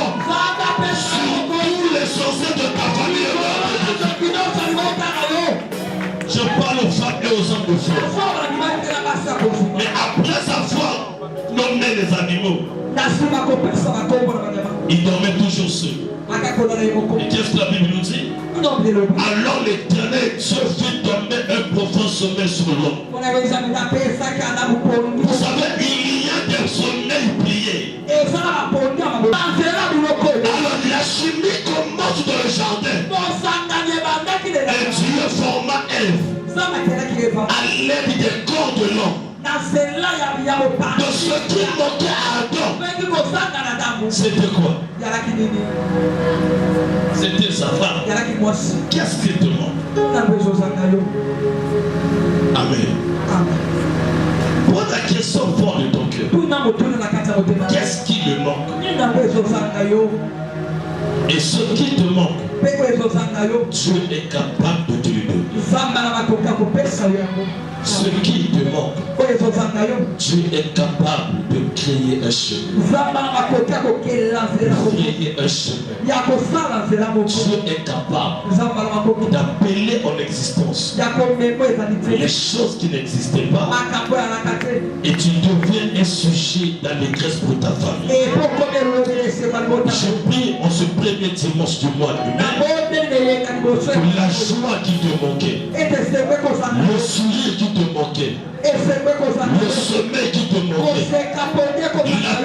Speaker 7: sur tous les sorciers de ta famille. Je parle aux femmes et aux hommes de foi. Mais après avoir nommé les animaux, ils dormaient toujours seuls. Et qu'est-ce que la Bible nous dit? Alors l'Éternel Dieu fit tomber un profond sommeil sur l'homme. Vous savez, il y a des sommeils pliés. Alors la chimie commence dans le jardin. Et Dieu forma Ève à l'aide des corps de l'homme. De ce qui manquait à Adam, c'était quoi? C'était sa femme. Qu'est-ce qui te manque? Amen. Pose la question fort de ton cœur. Qu'est-ce qui me manque? Et ce qui te manque, Dieu est capable de te le donner. Ce qui te manque, Dieu est capable de créer un chemin. Créer un chemin. Dieu est capable d'appeler en existence les choses qui n'existaient pas. Et tu deviens un sujet d'allégresse pour ta famille. Je prie en ce premier dimanche du mois de mai que la joie qui te manquait, le sourire qui te manquait, le sommeil qui te manquait, la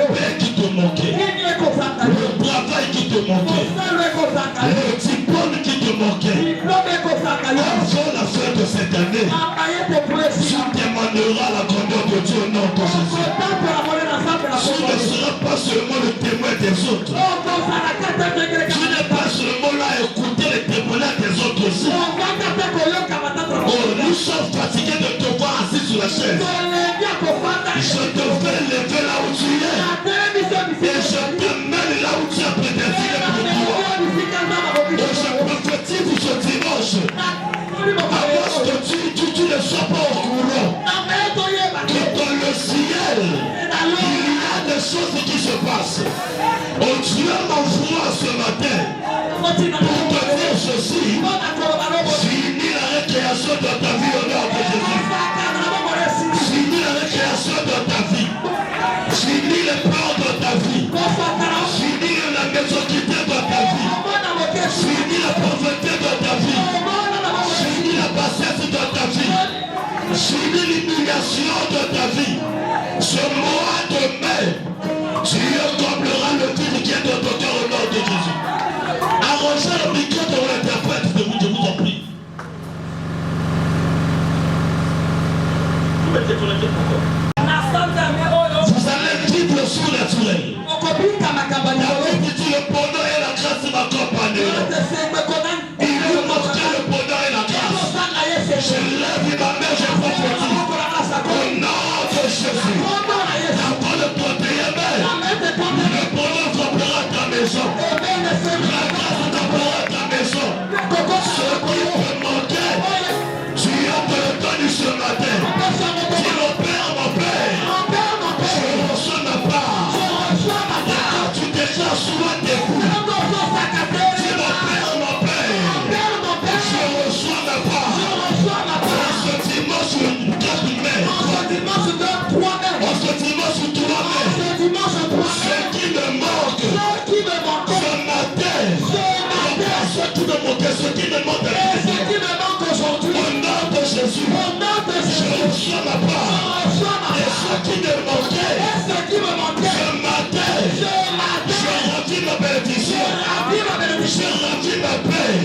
Speaker 7: paix qui te manquait, le travail qui te manquait, le diplôme qui te manquait, avant la fin de cette année, tu témoigneras la grandeur de Dieu au nom de Jésus. Tu ne seras pas seulement le témoin des autres. Tu n'es pas seulement là à écouter les témoignages des autres aussi. Oh, nous sommes fatigués de te voir assis sur la chaise. Je te fais lever là où tu es. Et je t'amène là où tu as prédestiné pour toi. Et je prophétise ce dimanche. Avant que tu ne sois pas au courant. Que dans le ciel, il y a des choses qui se passent. Oh, Dieu m'envoie ce matin pour te dire ceci. Finis la récréation de ta vie au nom de Jésus. Finis la récréation de ta vie. Finis les plans de ta vie. Finis la médiocrité de ta vie. Finis la pauvreté de ta vie. surnaturel. David dit le bonheur et la grâce m'accompagnent. Il veut montrer le bonheur et la grâce. Je lève ma main, je prophétise. Au nom de Jésus. Dans le protéger, le bonheur frappera ta maison. La grâce frappera ta maison. Ce qui peut manquer, tu as de le donner ce matin. Dis mon Père, je reçois ma part. Tu déclares souvent tes coups. Dis mon Père, je reçois ma part. Ce dimanche 4 mai, ce dimanche 3 mai, ce qui me manque, ce matin, ce qui me manque, ce qui me manque aujourd'hui, au nom de Jésus, je reçois ma part. Et ce qui me manquait, ce matin, je ravis ma bénédiction, je ravis ma paix.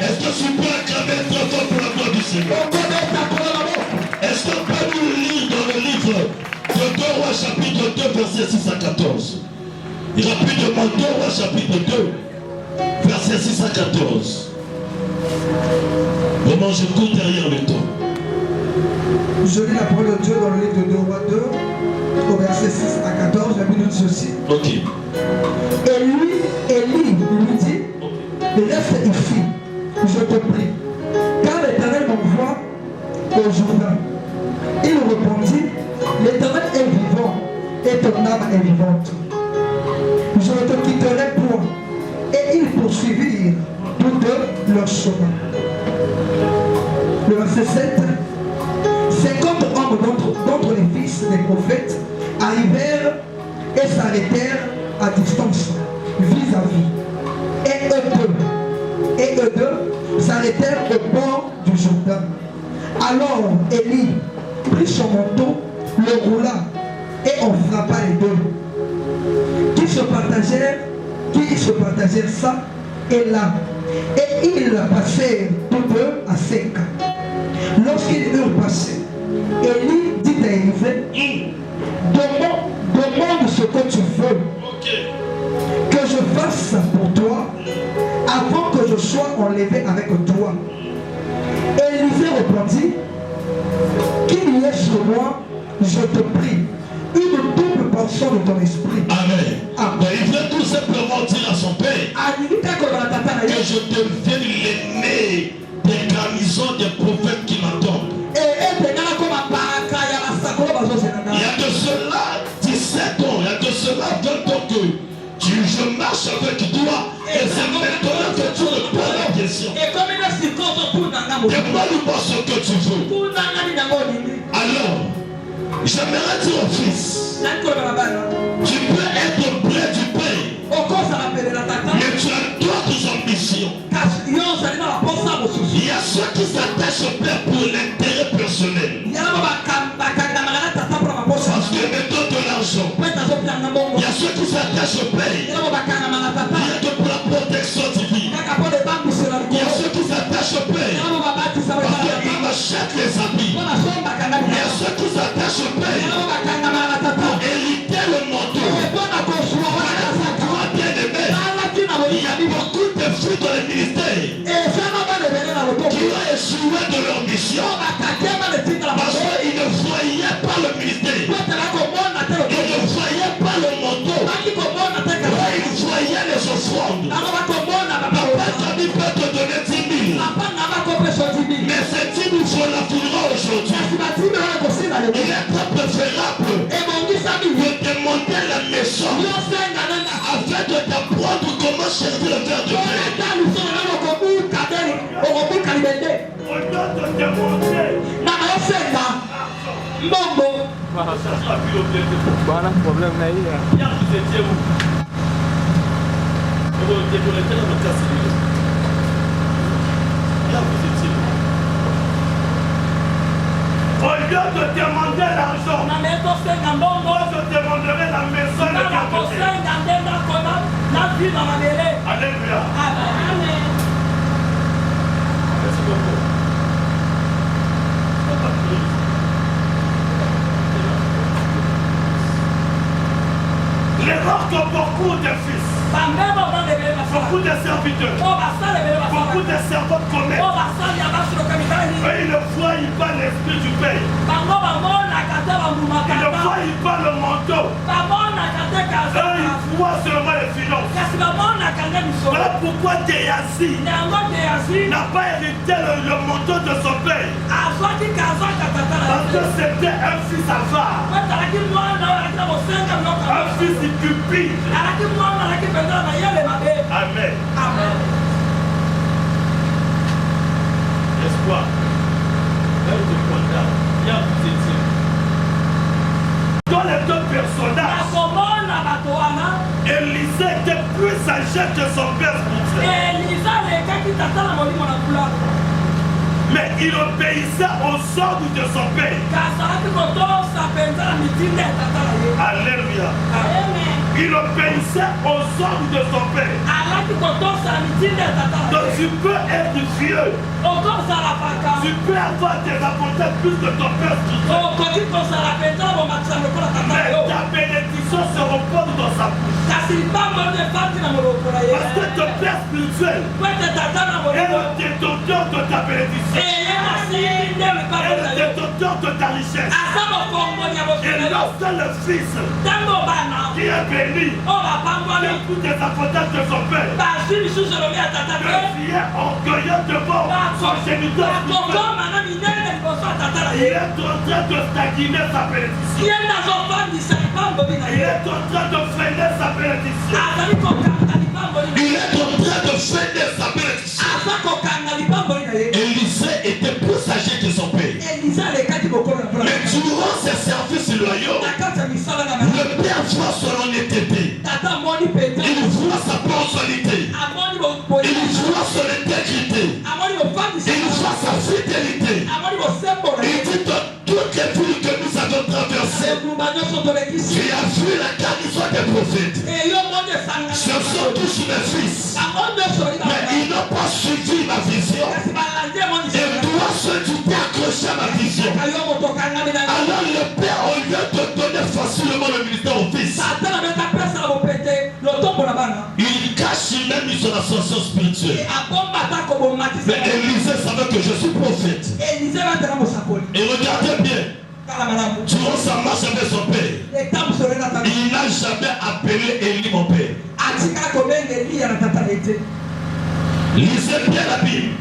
Speaker 7: Est-ce que tu peux acclamer très fort pour la gloire du Seigneur? Est-ce qu'on peut nous lire dans le livre de 2 Rois chapitre 2 verset 6 à 14? Rapidement, 2 Rois chapitre 2 verset 6 à 14. Vraiment, je cours derrière le temps.
Speaker 8: Je lis la parole de Dieu dans le livre de 2 Rois 2 au verset 6 à 14. La Bible dit ceci.
Speaker 7: Ok.
Speaker 8: Et Élie lui dit, reste ici, je te prie, car l'Éternel m'envoie au Jourdain. Il répondit, l'Éternel est vivant et ton âme est vivante. Je ne te quitterai point. Et ils poursuivirent tous deux leur chemin. Le verset 7. 50 hommes d'entre les fils des prophètes arrivèrent et s'arrêtèrent à distance vis-à-vis. Et eux deux s'arrêtèrent au bord du Jourdain. Alors Élie prit son manteau, le roula et en frappa les deux. Qui se partagèrent ça et là. Et ils passèrent tous deux à sec. Lorsqu'ils eurent passé, Élie dit à Élisée, demande ce que tu veux que je fasse pour toi avant que je sois enlevé avec toi. Élisée répondit, qu'il y ait sur moi, je te prie, une double portion de ton esprit.
Speaker 7: Amen. Il veut tout simplement dire à son père que je devienne l'aîné des garnisons des prophètes qui m'attendent. Il y a de cela 17 ans, il y a de cela 20 ans que je marche avec toi et c'est maintenant que tu me poses la question. Demande-moi ce que tu veux. Alors, j'aimerais dire au fils, tu peux être près du Père, mais tu as d'autres ambitions. Il y a ceux qui s'attachent au Père pour l'intérêt personnel. Parce que mettons de l'argent. Il y a ceux qui s'attachent au Père. Il y a que pour la protection divine. Il y a ceux qui s'attachent au Père parce qu'ils m'achètent les habits. Il y a ceux qui s'attachent au Père pour hériter le manteau. Toi bien aimé, il y a beaucoup de fruits dans le ministère qui ont échoué de leur mission parce qu'ils ne voyaient pas le ministère. Ils ne voyaient pas le manteau. Ils voyaient les offrandes. Papa Samy peut te donner 10 000. Mais ces 10 000 faut la foudre aujourd'hui. Il est très préférable de demander la maison afin de t'apprendre comment servir le verre de paix.
Speaker 9: Bana problem na hii. Ya kutetea huko. Ndio tena makasi. Ya kutetea. Au lieu de demander l'argent, je demanderai la maison de Alléluia. Amen. Merci beaucoup.
Speaker 7: Beaucoup de fils. Beaucoup de serviteurs. Beaucoup de servants de commerce. Et ils ne voient pas l'esprit du Père. Ils ne voient pas le manteau. Eux, ils voient seulement les finances. Voilà pourquoi Géasi n'a pas hérité le manteau de son père. Parce que c'était un fils avare. Un fils cupide. Amen. Espoir. Dans les deux personnages, Élisée était plus âgé que son père spirituel. Mais il obéissait aux ordres de son père. Alléluia. Il obéissait aux ordres de son père. Donc tu peux être vieux. Tu peux avoir des avantages plus que ton père spirituel. Mais ta bénédiction se repose dans sa bouche. Parce que ton père spirituel est le détenteur de ta bénédiction. Et le détenteur de ta richesse. Et lorsque le fils qui est béni de tous les avantages de son père devient orgueilleux devant son géniteur spirituel, il est en train de stagner sa bénédiction. Il est en train de freiner sa bénédiction. Il est en train de freiner sa bénédiction. Élisée était plus âgé que son père. Mais durant ses services loyaux, le père voit son honnêteté. Il voit sa ponctualité. Il voit son intégrité. Il voit sa fidélité. Il dit dans toutes les villes que nous avons traversées, tu as vu la garnison des prophètes. Ce sont tous mes fils. Mais ils n'ont pas suivi ma vision. Et toi, seul, tu t'es accroché à ma vision. Alors le père, au lieu de donner facilement le ministère au fils, il cache même son ascension spirituelle. Mais Élisée savait que je suis prophète. Et regardez bien, durant sa marche avec son père, il n'a jamais appelé Élie mon père. Lisez bien la Bible.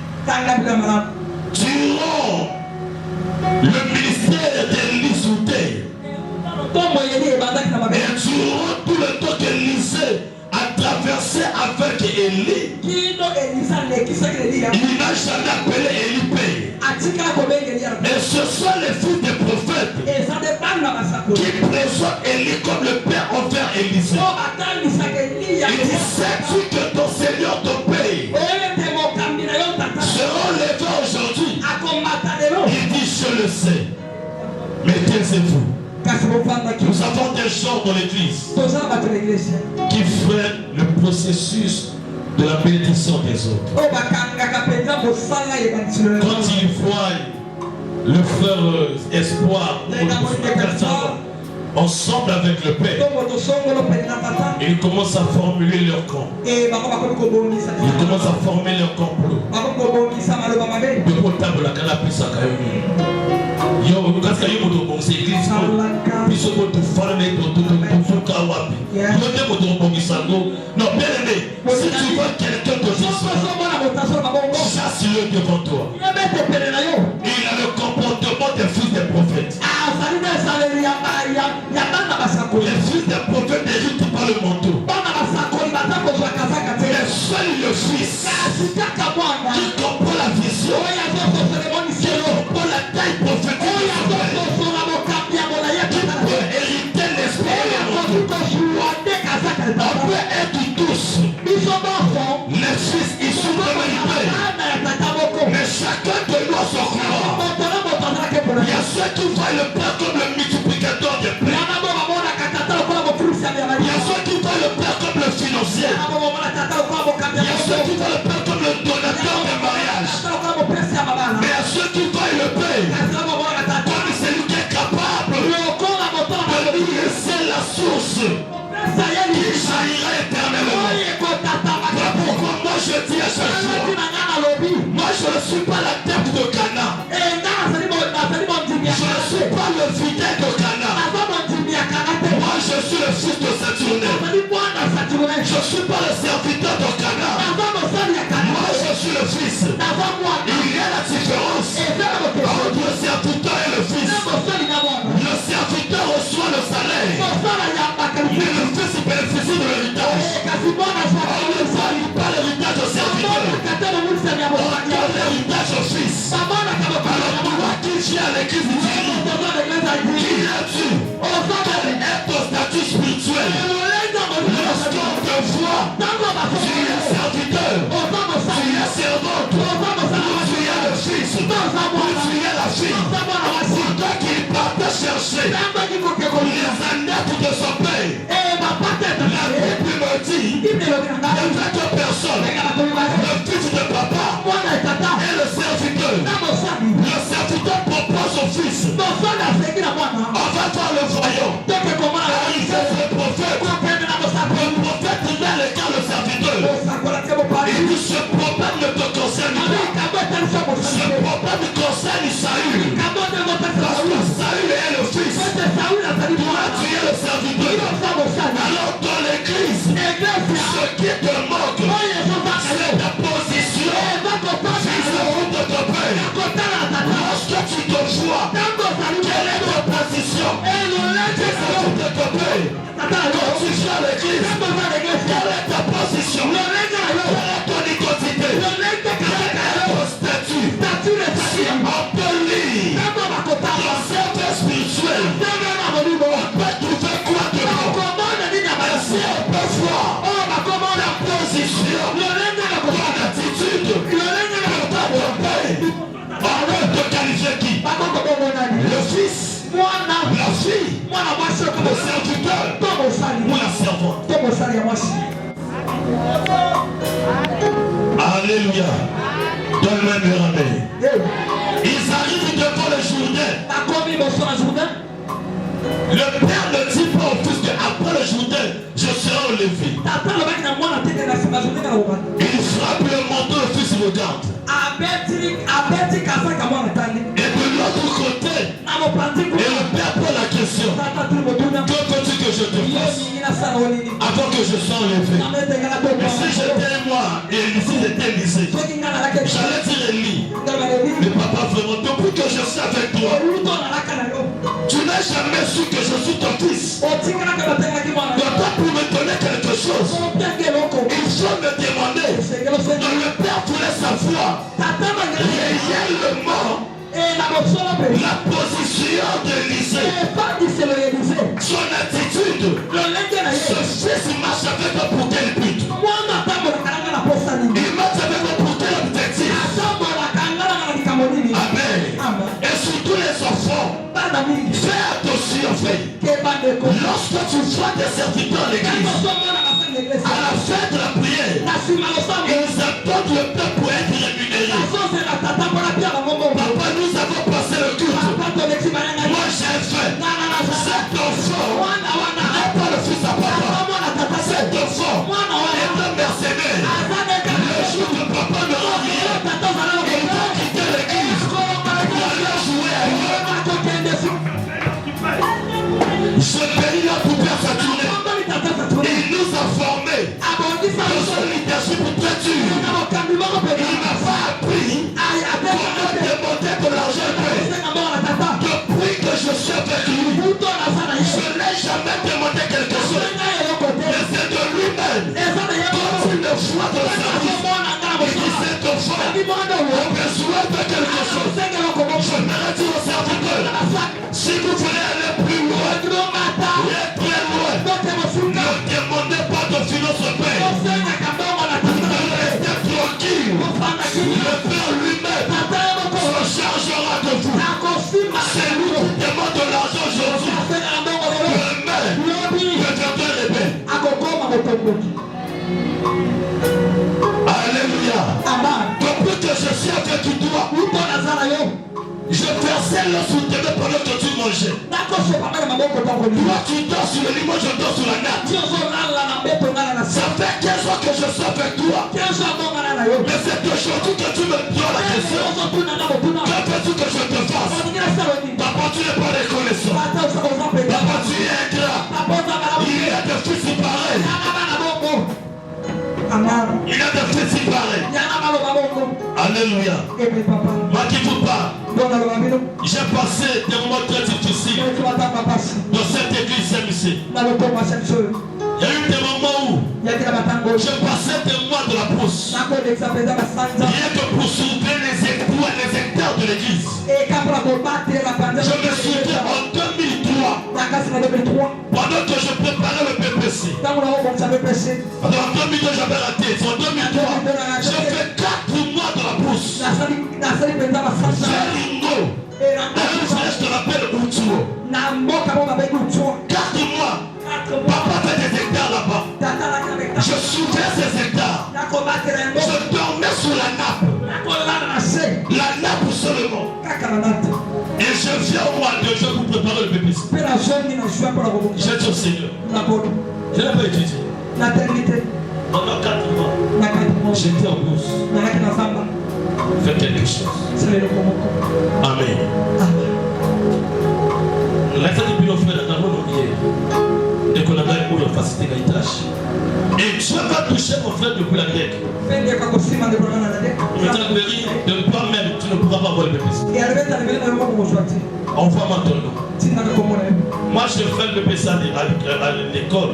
Speaker 7: Durant le ministère d'Élie sous terre, et durant tout le temps qu'Élisée a traversé avec Élie, il n'a jamais appelé Élie père. Et ce sont les fils des prophètes qui présentent Élie comme le père envers Élisée. Il dit, sais-tu que ton Seigneur ton père sera levé aujourd'hui? Il dit, je le sais. Mais taisez-vous. Nous avons des gens dans l'église qui freinent le processus de la bénédiction des autres. Quand ils voient le frère Espoir ensemble avec le Père, ils commencent à formuler leur camp. Ils commencent à former leur complot. Non, bien aimé, si tu vois quelqu'un de chasse-le devant toi. Il a le comportement des fils des prophètes. Les fils des prophètes héritent par le manteau. Mais seul le fils qui comprend la vision, qui comprend la taille prophétique, peut hériter l'esprit et le manteau. On peut être tous les fils issus de l'humanité, mais chacun de nous a son corps. Il y a ceux qui voient le Père comme le multiplicateur des plaies. Il y a ceux qui voient le Père comme le financier. Il y a ceux qui voient le Père comme le donateur des mariages. Mais il y a ceux qui voient le Père comme celui qui est capable de lui laisser la source qui jaillira je dis à chaque fois, moi je ne suis pas la tête de Cana. Je ne suis pas le fidèle de Cana. Moi je suis le fils de Saturnin. Je ne suis pas le serviteur de Cana. Moi je suis le fils. Il y a la différence entre le serviteur et le fils. Le serviteur reçoit le salaire, mais le fils bénéficie de l'héritage. On ne valide pas l'héritage au serviteur. On donne l'héritage au fils. Alors toi qui viens à l'église, qui es-tu? Quel est ton statut spirituel? Lorsqu'on te voit, tu es serviteur, tu es servante, tu es le fils, tu es la fille. C'est toi qui partais chercher les annettes de son père. La Bible me dit, avec deux personnes, le fils de papa et le serviteur. Le serviteur propose au fils, on va voir le voyant. Il fait le prophète. Le prophète il met le cas le serviteur. Il dit ce problème ne te concerne pas. Ce problème concerne Saül. Parce que Saül est le fils. Toi tu es le serviteur. Alors dans l'église, ce qui te manque, c'est ta position vis-à-vis de ton père. Lorsque tu te vois, quelle est ta position vis-à-vis de ton père? Quand tu viens à l'église, quelle est ta position? Quelle est ton identité? Quel est ton statut? Si on peut lire ton cerveau spirituel, on peut trouver quoi de bon? Et si on peut voir ta position, ton attitude, pour ton père, on peut te qualifier qui? Le fils, la fille, le serviteur ou la servante. Alléluia. Donne-moi un amen. Ils arrivent devant le Jourdain. Le père ne dit pas au fils qu'après le Jourdain, je serai enlevé. Il frappe le manteau, le fils regarde. Et de l'autre côté, et le père pose la question, que veux-tu que je te fasse avant que je sois enlevé? Mais si j'étais moi et ici j'étais lycée, j'allais dire Élie, mais papa vraiment, depuis que je suis avec toi, tu n'as jamais su que je suis ton fils. Donc pour me donner quelque chose, il faut me demander. Donc le père voulait savoir réellement la position d'Élisée, son attitude. Ce fils marche avec moi pour quel but? Il marche avec moi pour quel objectif? Amen. Et surtout les enfants, fais attention, frère. Lorsque tu vois des serviteurs à l'église, à la fin de la prière, ils attendent le peuple pour être rémunérés. Papa, nous avons passé le culte. Moi j'ai fait. Cet enfant n'est pas le fils à papa. Cet enfant est un mercenaire. Le jour que papa ne rend rien, il va quitter l'église pour aller jouer ailleurs. Ce pays-là pour faire sa tournée. Il nous a formés dans un leadership très dur. Il m'a pas appris comment demander de l'argent. Depuis que je suis avec lui, je n'ai jamais demandé quelque chose. Mais c'est de lui-même. Quand il le voit dans sa vie, il dit cet enfant a besoin de quelque chose. Je m'arrête au serviteur. Si vous voulez aller plus loin, et très loin, ne demandez pas de finance au Père. Restez tranquille. Le Père lui-même se chargera de vous. C'est lui qui demande de l'argent aujourd'hui. Demain, je deviendrai rebelle. Alléluia. Depuis que je suis avec toi, je versais l'eau sur tes mains pendant que tu mangeais. Toi tu dors sur le lit, moi je dors sur la natte. Ça fait 15 ans que je suis avec toi. Mais c'est aujourd'hui que tu me donnes la question. Que veux-tu que je te fasse? Papa, tu n'es pas reconnaissant. Papa, tu es ingrat. Il y a des fils pareils. Il y a des fils pareils. Alléluia. Moi qui vous parle, j'ai passé des moments très difficiles dans cette église Saint-Michel. Il y a eu des moments où je passais des mois de la brousse. Rien que pour soulever les hectares de l'église. Je me souviens en 2003, pendant que je préparais le PPC. En 2002 j'avais raté. En 2003, j'ai fait 4 mois de la brousse. Zeringo. Je te rappelle Outuo. 4 mois. Papa fait des hectares là-bas. Je soulevais ces hectares. Je dormais sous la nappe. La nappe seulement. Et je viens au mois de je vous préparer le PPC. J'ai dit au Seigneur. Je n'ai pas étudié. Pendant 4 mois, j'étais en bourse. Fais quelque chose. Amen. Et Dieu va toucher mon frère depuis la grecque. De toi-même, tu ne pourras pas voir le PPC. Envoie-moi ton nom. Moi, je fais le PPC à l'école.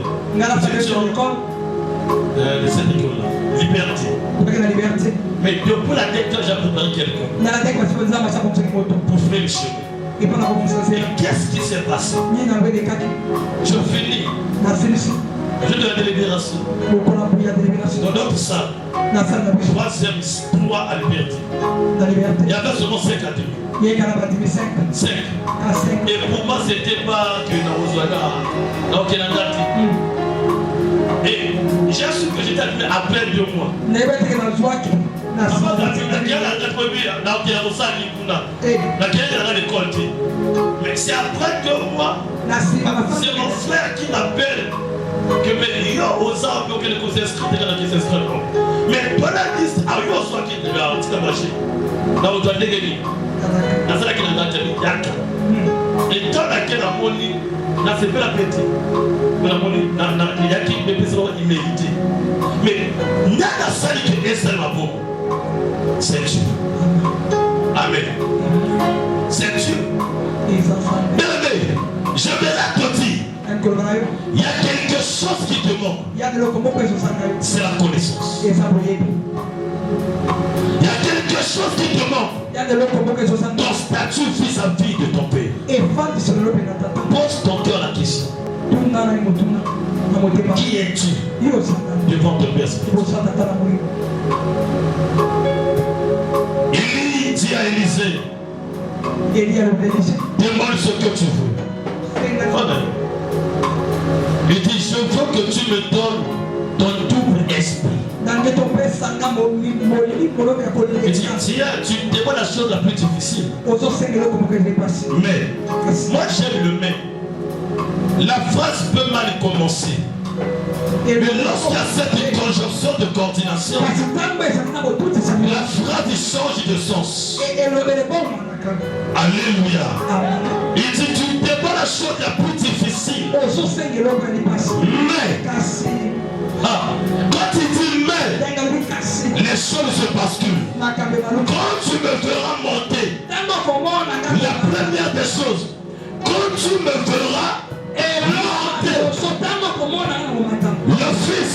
Speaker 7: De cette école-là. Liberté. Mais depuis la grecque, j'ai préparé quelqu'un pour faire le chemin. Et qu'est-ce qui s'est passé? Je finis. Je dois la délibération. Dans notre salle, 3e, 3 à Liberté. Il y avait seulement 5 académies. 5. Et pour moi, c'était pas que dans et j'ai su que j'étais allumé après 2 mois. Mais c'est après 2 mois, c'est mon frère qui m'appelle que mais aux arbres que les conseils inscrits dans la mais dans la liste à soit qui est là on t'a marché dans le dégueulé dans la qui n'a pas et dans laquelle la monnaie n'a fait pas la petite la monnaie il y a qui des personnes immérité mais n'a la salle qui est seulement bon c'est Dieu. Amen. C'est Dieu. Bien-aimé, je vais la te dire. Il y a quelque chose qui te manque. C'est la connaissance. Il y a quelque chose qui te manque. Ton statut vis-à-vis de ton père. Pose ton cœur la question. Qui es-tu devant ton père spirituel? Il dit à Élisée, demande ce que tu veux. Amen. Il dit, je veux que tu me donnes ton double esprit. Il dit, tiens, tu demandes la chose la plus difficile. Mais, moi j'aime le mais. La phrase peut mal commencer. Mais lorsqu'il y a cette conjonction de coordination, la phrase change de sens. Alléluia. Il dit, tu demandes la chose la plus difficile. Mais, quand il dit mais, les choses se basculent. Quand tu me feras monter, la première des choses, quand tu me feras monter, le fils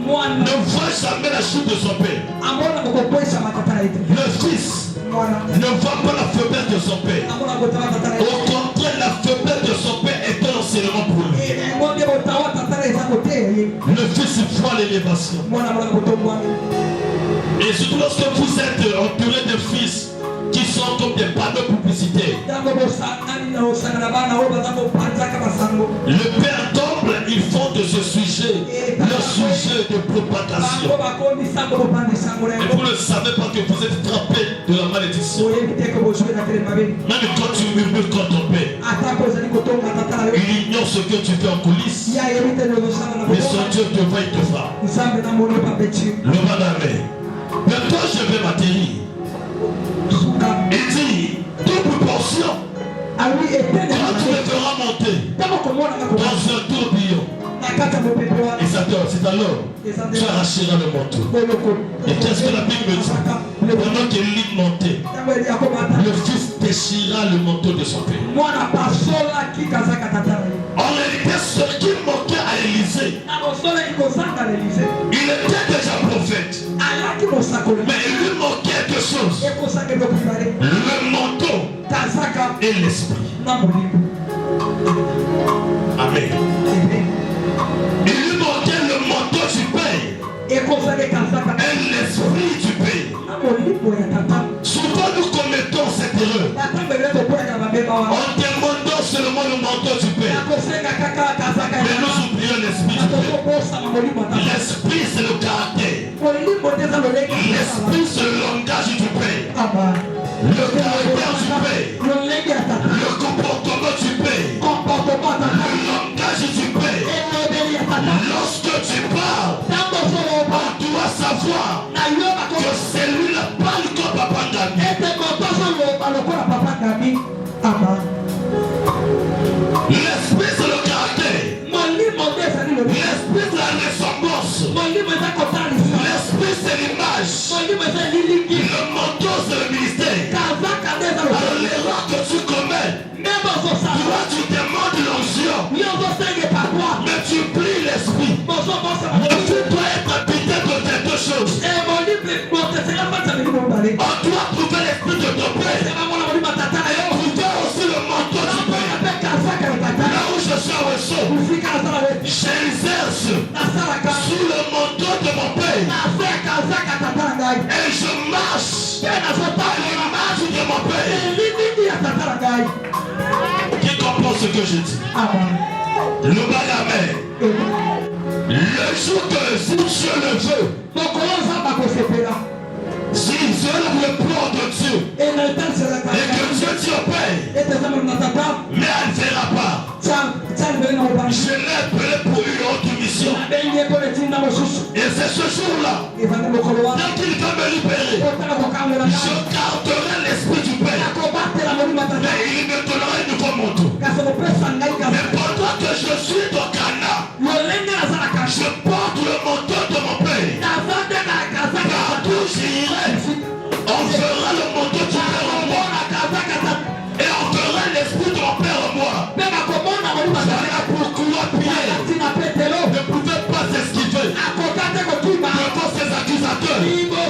Speaker 7: ne voit jamais la chute de son père. Le fils ne voit pas la faiblesse de son père. Au contraire, la faiblesse de son père est un enseignement pour lui. Le fils voit l'élévation. Et surtout lorsque vous êtes entouré de fils qui sont comme des panneaux publicitaires. Le père tombe, ils font de ce sujet le sujet de propagation. Et vous ne savez pas que vous êtes frappé de la malédiction. Même quand tu murmures contre ton père, il Il ignore ce que tu fais en coulisses. Mais son Dieu te voit, il te fera. Le Badamé. Mais toi, je vais m'atterrir. Il dit, double portion. Quand tu me feras monter dans un tourbillon, et c'est alors tu arracheras le manteau. Et qu'est-ce que la Bible dit? Pendant qu'Élie montait, le fils déchira le manteau de son père. En réalité, ce qui manquait à Élisée, il était déjà prophète. Mais il lui manquait quelque chose. Le manteau et l'esprit. Amen. Il lui manquait le manteau du Père et l'esprit du Père. Souvent nous commettons cette erreur en demandant seulement le manteau du Père. Mais nous oublions l'esprit du Père. L'esprit c'est le caractère. L'esprit c'est le langage du Père. Le caractère du Père. Le comportement du Père. Le langage du Père. Lorsque tu parles, on doit savoir que c'est lui la parle comme Papa Ngami. L'esprit c'est le caractère. L'esprit c'est la ressemblance. L'esprit c'est l'image. Le manteau c'est le ministère. Alors l'erreur que tu commets, toi tu demandes l'onction, mais tu plies l'esprit. Tu dois être habité de quelque chose. On doit trouver l'esprit de ton Père. Et trouver aussi le manteau du Père. Là où je suis au chaud, j'exerce sous le manteau de mon Père. Et je marche à l'image de mon Père. Qui comprend ce que je dis? Le Bagamé. Le jour que si Dieu le veut, si Dieu le plan de Dieu, et que Dieu dit au Père, mais elle ne fera pas. Je l'ai appelé pour une autre mission. Et c'est ce jour-là, dès qu'il va me libérer, je garderai l'esprit du Père. Et il me donnera un nouveau manteau. Mais pendant que je suis dans Cana, je porte le manteau de mon Père. Partout j'irai, on fera le manteau du Père en moi. Et on fera l'esprit de mon Père en moi. Voilà pourquoi Pierre ne pouvait pas s'esquiver devant ses accusateurs.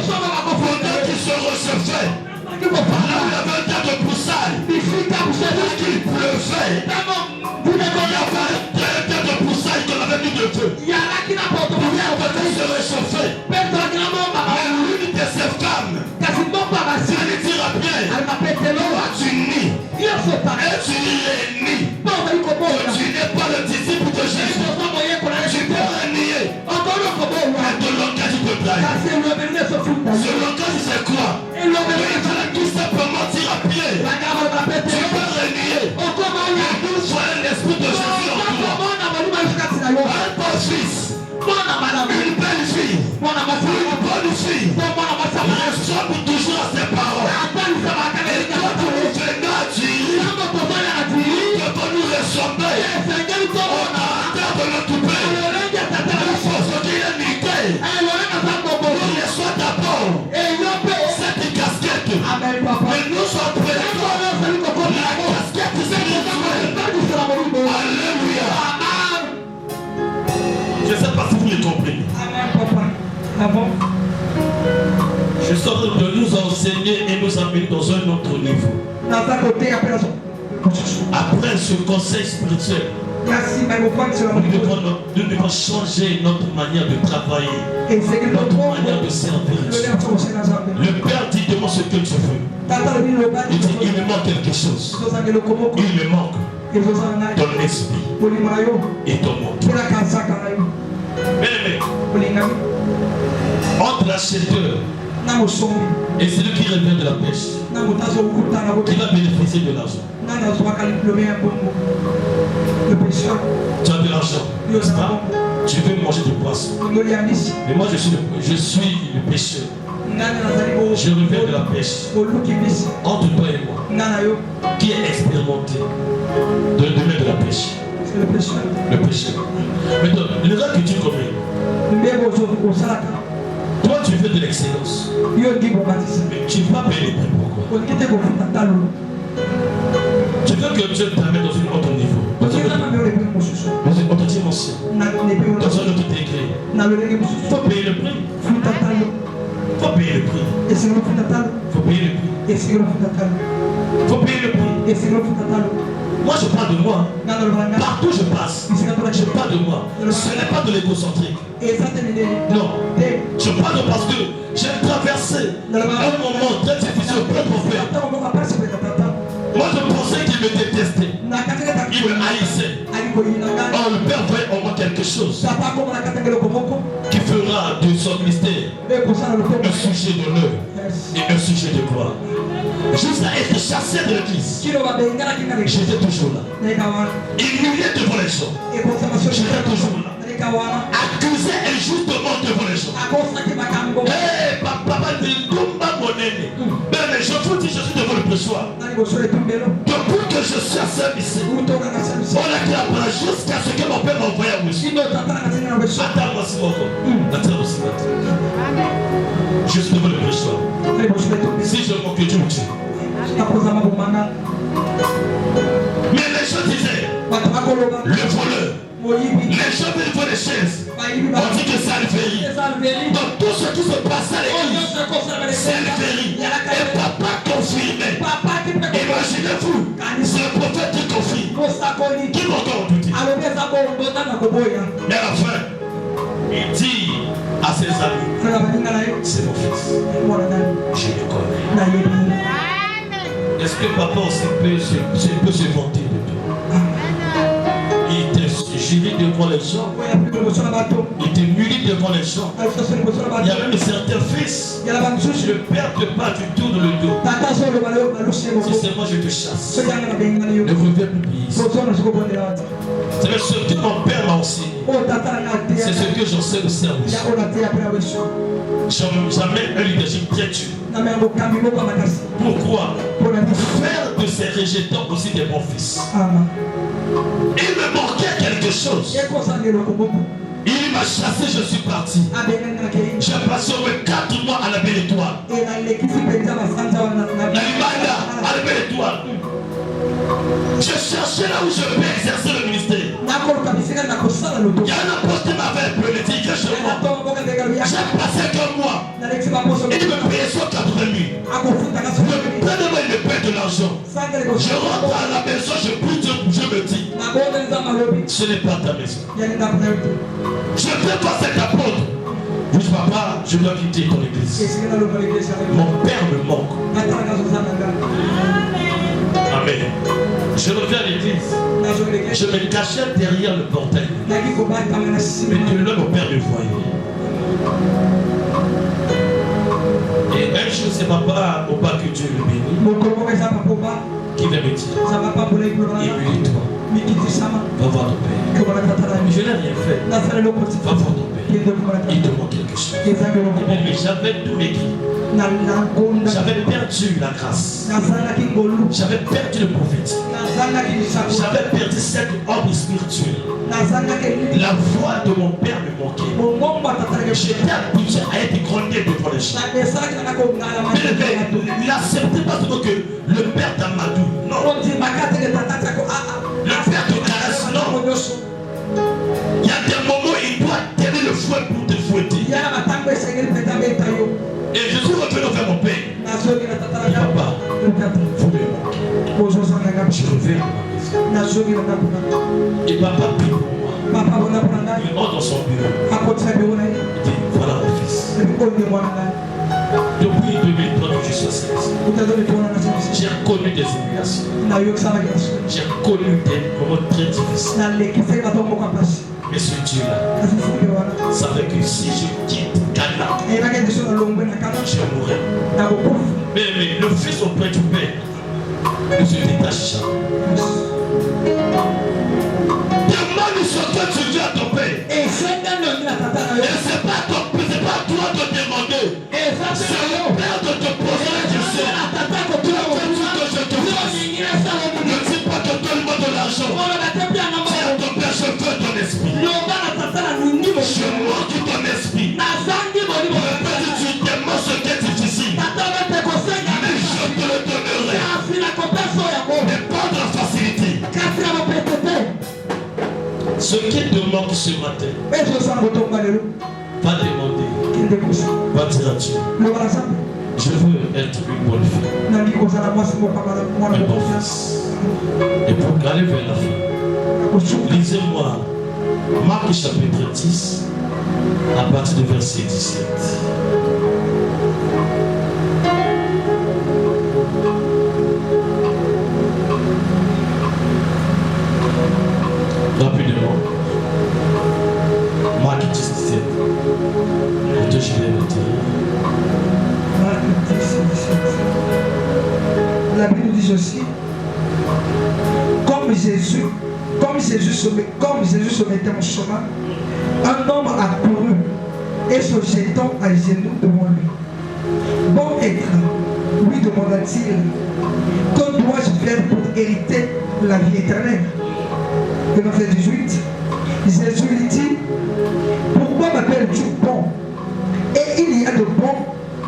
Speaker 7: Pendant qu'il se recevait, là où il y avait un tas de broussailles, là qu'il pleuvait, il y avait un tas de broussailles qu'on avait mis de feu. Pierre se réchauffait. Mais l'une de ses femmes, elle dit à Pierre, toi tu nies, et tu es nies. Tu n'es pas le disciple de Jésus. Tu peux renier. Mais ton langage peut trahir. Ce langage c'est quoi? Il fallait tout simplement dire à Pierre, tu peux renier. Mais nous soyons l'esprit de Jésus en toi. Un bon fils, une belle fille, une bonne fille, ressemble toujours à ses parents. Et quand nous venons à dire, devant nous ressembler, on a hâte de notre Père. Il faut se dire l'unité. Nous reçoit d'abord cette casquette. Mais nous sommes prêts. La casquette spirituelle. Alléluia. Je ne sais pas si vous les comprenez. Je suis en train de nous enseigner et nous amener dans un autre niveau. Après ce conseil spirituel, nous devons changer notre manière de travailler, notre manière de servir. Le Père dit, demande ce que tu veux. Il dit, il me manque quelque chose. Il me manque ton esprit et ton manteau. Bien-aimé, entre l'acheteur et celui qui revient de la pêche, qui va bénéficier de l'argent?
Speaker 8: Le pécheur.
Speaker 7: Tu as de l'argent. N'est-ce pas? Tu veux manger du poisson. Mais moi je suis le pêcheur. Je reviens de la pêche. Entre toi et moi, qui est expérimenté dans le domaine de la pêche?
Speaker 8: C'est le pécheur.
Speaker 7: Le pécheur. Maintenant, le gars que tu connais, toi tu veux de l'excellence. Mais tu ne vas pas payer les prix. Pourquoi? Tu veux que Dieu t'amène dans un autre niveau, dans une autre dimension, dans un autre degré. Il faut payer le prix. Il faut payer le prix. Il faut payer le prix. Il faut payer le prix. Moi je parle de moi. Partout je passe, je parle de moi. Ce n'est pas de l'égocentrique. Non. Je parle de parce que j'ai traversé un moment très difficile pour mon père. Moi je pensais qu'il me détestait. Il me haïssait. Oh, le Père voyait au moins quelque chose qui fera de son ministère un sujet d'honneur et un sujet de gloire. Jusqu'à être chassé de l'église, j'étais toujours là. Humilié devant les gens, j'étais toujours là. Accusé injustement devant les gens. Hey, papa dit Dumba Monene. Mais je vous dis, je suis devant le pressoir. Depuis que je suis à service, on a créé la place jusqu'à ce que mon père m'a envoyé à Wissi. Attends-moi si mon corps. Attends-moi. Je suis devant le pressoir. Si je manque Dieu, me tue. Mais les gens disaient, le voleur. Les gens veulent voir les chaises. On dit que c'est Alvéry. Donc tout ce qui se passe à l'église, c'est Alvéry. Et papa confirmait. Imaginez-vous, c'est le prophète qui confirme. Qui va encore douter? Mais à la fin, il dit à ses amis, c'est mon fils. Je le connais. Est-ce que papa aussi peut se vanter de toi? Il était gêné devant les gens. Il était muni devant les gens. Il y a même certains fils. Le père te bat du tout dans le dos. Si c'est moi, je te chasse. Ne reviens plus ici. C'est ce que mon père m'a enseigné. C'est ce que j'enseigne au service. J'amène un leadership très dur. Pourquoi? Faire de ces rejetants aussi des bons fils. Il me manquait quelque chose. Il m'a chassé, je suis parti. J'ai passé au moins 4 mois à la Belle Étoile. À la Belle Étoile. Je cherchais là où je peux exercer le ministère. Il y a un poste qui m'avait appelé, il dit chez moi. J'ai passé comme moi. Il me payait 180 000. Le père de moi, il me paie de l'argent. Je rentre à la maison, je prie Dieu, je me dis, ce n'est pas ta maison. Je fais pas cet apôtre. Je dis, papa, je dois quitter ton église. Mon père me manque. Amen. Je reviens à l'église. Je me cachais derrière le portail. Mais Dieu, là, mon père me voyait. Et un jour, c'est papa, au pas que Dieu le bénit, qui vient me dire, humilie-toi. Va voir ton père. Je n'ai rien fait. Va voir ton père. Il te manque quelque chose. Mais j'avais tout écrit. J'avais perdu la grâce. J'avais perdu le prophète. J'avais perdu cette ordre spirituel. La voix de mon père me manquait. J'étais habitué à être grondé devant les gens. Mais il acceptait pas seulement que le père d'Amadou. Non. Le père de caresse. Non. Il y a des moments où il doit tenir le fouet pour te fouetter. Et je suis revenu vers mon père. Papa, vous me manquez. Je reviens à ma maison. Et papa prie pour moi. Il entre dans son bureau. Il dit, voilà mon fils. Depuis 2003 que je suis à service, j'ai connu des humiliations. J'ai connu des moments très difficiles. Mais ce Dieu-là savait que si je quitte Ghana, je mourrai. Mais le fils auprès du Père ne se détache jamais. Dis à ton père, je veux ton esprit. Je manque ton esprit. Peut-être tu demandes ce qui est difficile. Mais je te le donnerai. Mais pas de la facilité. Ce qui te manque ce matin, va demander. Va dire à Dieu. Je veux être une bonne fille. Un bon fils. Et pour aller vers la fin, lisez-moi Marc chapitre 10 à partir du verset 17. Rapidement. Marc 10, 17. Et je vais le dire.
Speaker 8: La Bible dit ceci. Comme Jésus se mettait en chemin, un homme accourut et se jetant à genoux devant lui. Bon être, lui demanda-t-il, que dois-je faire pour hériter la vie éternelle? Le verset 18. Jésus lui dit, pourquoi m'appelles-tu bon? Et il y a de bon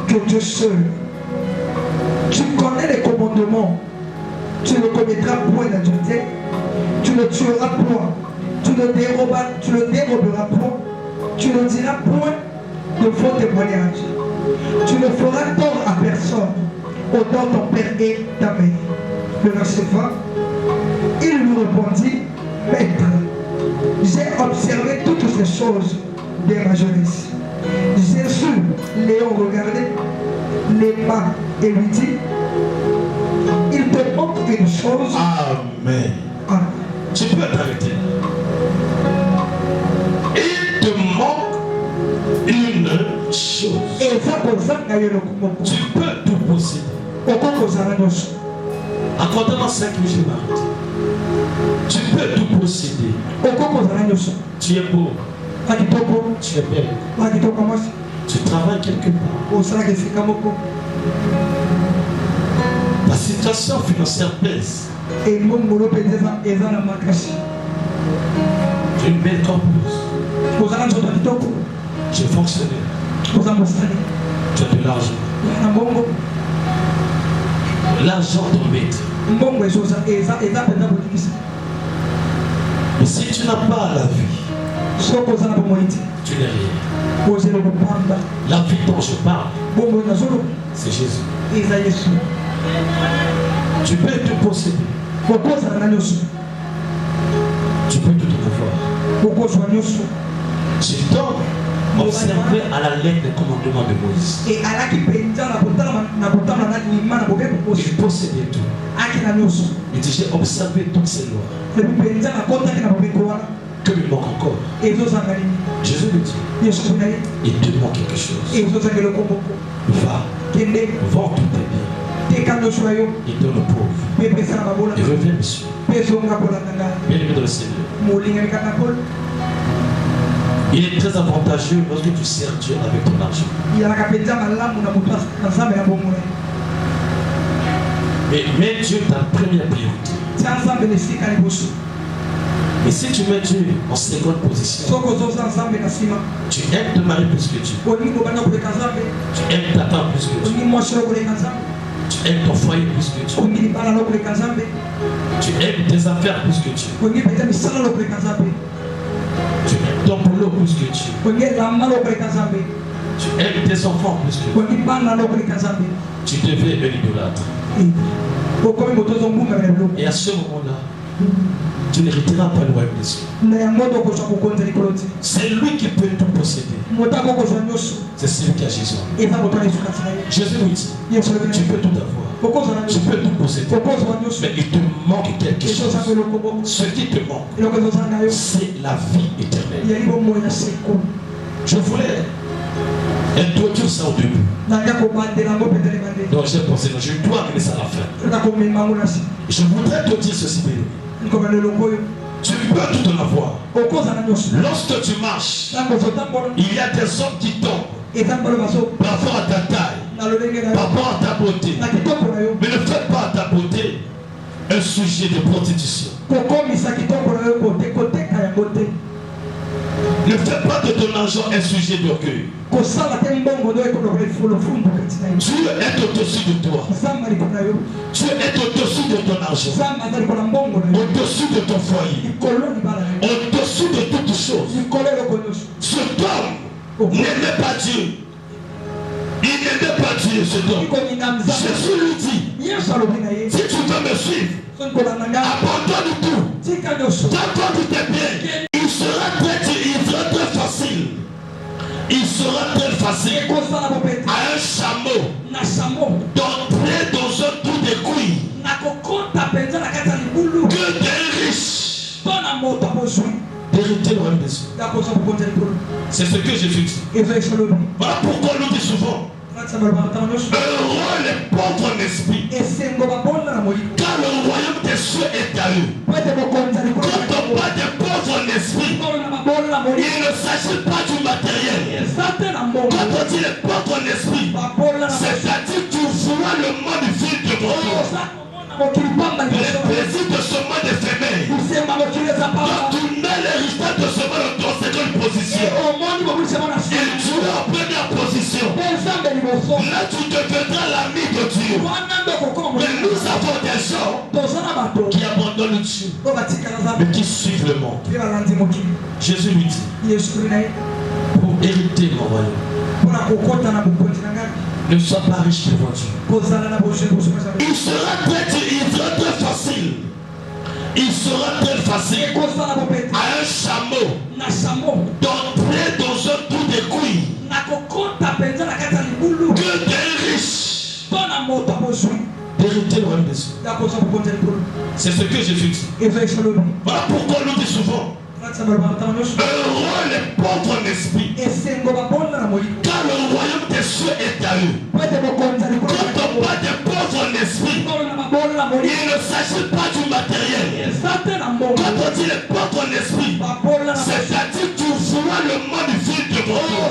Speaker 8: que Dieu seul. Tu connais les commandements. Tu ne commettras point d'adultère. Tu ne tueras point. Tu ne déroberas point. Tu ne diras point de faux témoignages. Tu ne feras tort à personne. Honore ton père et ta mère. Le verset 20. Il lui répondit, Maître, j'ai observé toutes ces choses dès ma jeunesse. Jésus l'ayant regardé, l'aima et lui dit, il te manque une chose.
Speaker 7: Amen.
Speaker 8: Amen.
Speaker 7: Tu peux t'arrêter. Il te manque une chose. Tu peux tout posséder. Accorde-moi 5 minutes, je m'arrête. Tu peux tout posséder. Tu es beau. Tu es belle. Tu travailles quelque part. La situation financière pèse. Tu es une belle corpus. Tu es fonctionnaire. Tu as de l'argent. L'argent t'embête. Mais si tu n'as pas la vie, tu n'es rien. La vie dont je parle, c'est Jésus. Tu peux tout posséder. Tu peux tout avoir. Tu dois observer à la lettre des commandements de Moïse. Il possédait tout. Il dit, j'ai observé toutes ces lois. Que il manque encore. Jésus lui dit, il te manque quelque chose. Va, vends tous tes biens. Il donne aux pauvres. Et reviens me suivre. Bien-aimé dans le Seigneur. Il est très avantageux lorsque tu sers Dieu avec ton argent. Mais mets Dieu ta première priorité. Et si tu mets Dieu en seconde position, tu aimes te marier plus que Dieu. Tu aimes ta femme plus que Dieu. Tu aimes ton foyer plus que Dieu. Tu aimes tes affaires plus que Dieu. Tu aimes ton boulot plus que Dieu. Tu aimes tes enfants plus que Dieu. Tu deviens un idolâtre. Et à ce moment-là, tu n'hériteras pas le royaume des cieux. C'est lui qui peut tout posséder. C'est celui qui a Jésus. Jésus lui dit, tu peux tout avoir. Tu peux tout posséder. Mais il te manque quelque chose. Ce qui te manque, c'est la vie éternelle. Je voulais introduire ça au début. Donc j'ai pensé, je dois amener ça à la fin. Je voudrais te dire ceci. Tu peux tout en avoir. Lorsque tu marches, il y a des hommes qui tombent par rapport à ta taille, par rapport à ta beauté. Mais ne fais pas à ta beauté un sujet de prostitution. Ne fais pas de ton argent un sujet d'orgueil. Dieu est au-dessus de toi. Dieu est au-dessus de ton argent, au-dessus de ton foyer, au-dessus de toutes choses. Cet homme n'aimait pas Dieu. Il n'aimait pas Dieu, cet homme. Jésus lui dit, si tu veux me suivre, abandonne tout, donne tout tes biens. Il sera très facile. Il sera très facile à un chameau d'entrer dans un trou de couilles que d'un riche d'hériter le royaume des cieux. C'est ce que Jésus dit. Voilà pourquoi on nous dit souvent, heureux les pauvres en esprit, car le royaume des cieux est à eux. Quand on parle des pauvres en esprit, il ne s'agit pas du matériel. Quand on dit les pauvres en esprit, c'est-à-dire que tu vois le monde vide devant toi. Les plaisirs de ce monde éphémère. Donc tu mets l'héritage de ce monde en seconde position. Et tu es en première position. Là tu deviendras l'ami de Dieu. Mais nous avons des gens qui abandonnent Dieu, mais qui suivent le monde. Jésus lui dit, pour hériter mon royaume, ne sois pas riche devant Dieu. Il sera très facile. Il sera très facile à un chameau d'entrer dans un trou de couilles que d'un riche d'hériter le royaume des cieux. C'est ce que Jésus dit. Voilà pourquoi on nous dit souvent, heureux les pauvres en esprit, car le royaume des cieux est à eux. Quand on parle des pauvres en esprit, il ne s'agit pas du matériel. Quand on dit les pauvres en esprit, c'est-à-dire que tu vois le monde vide devant toi.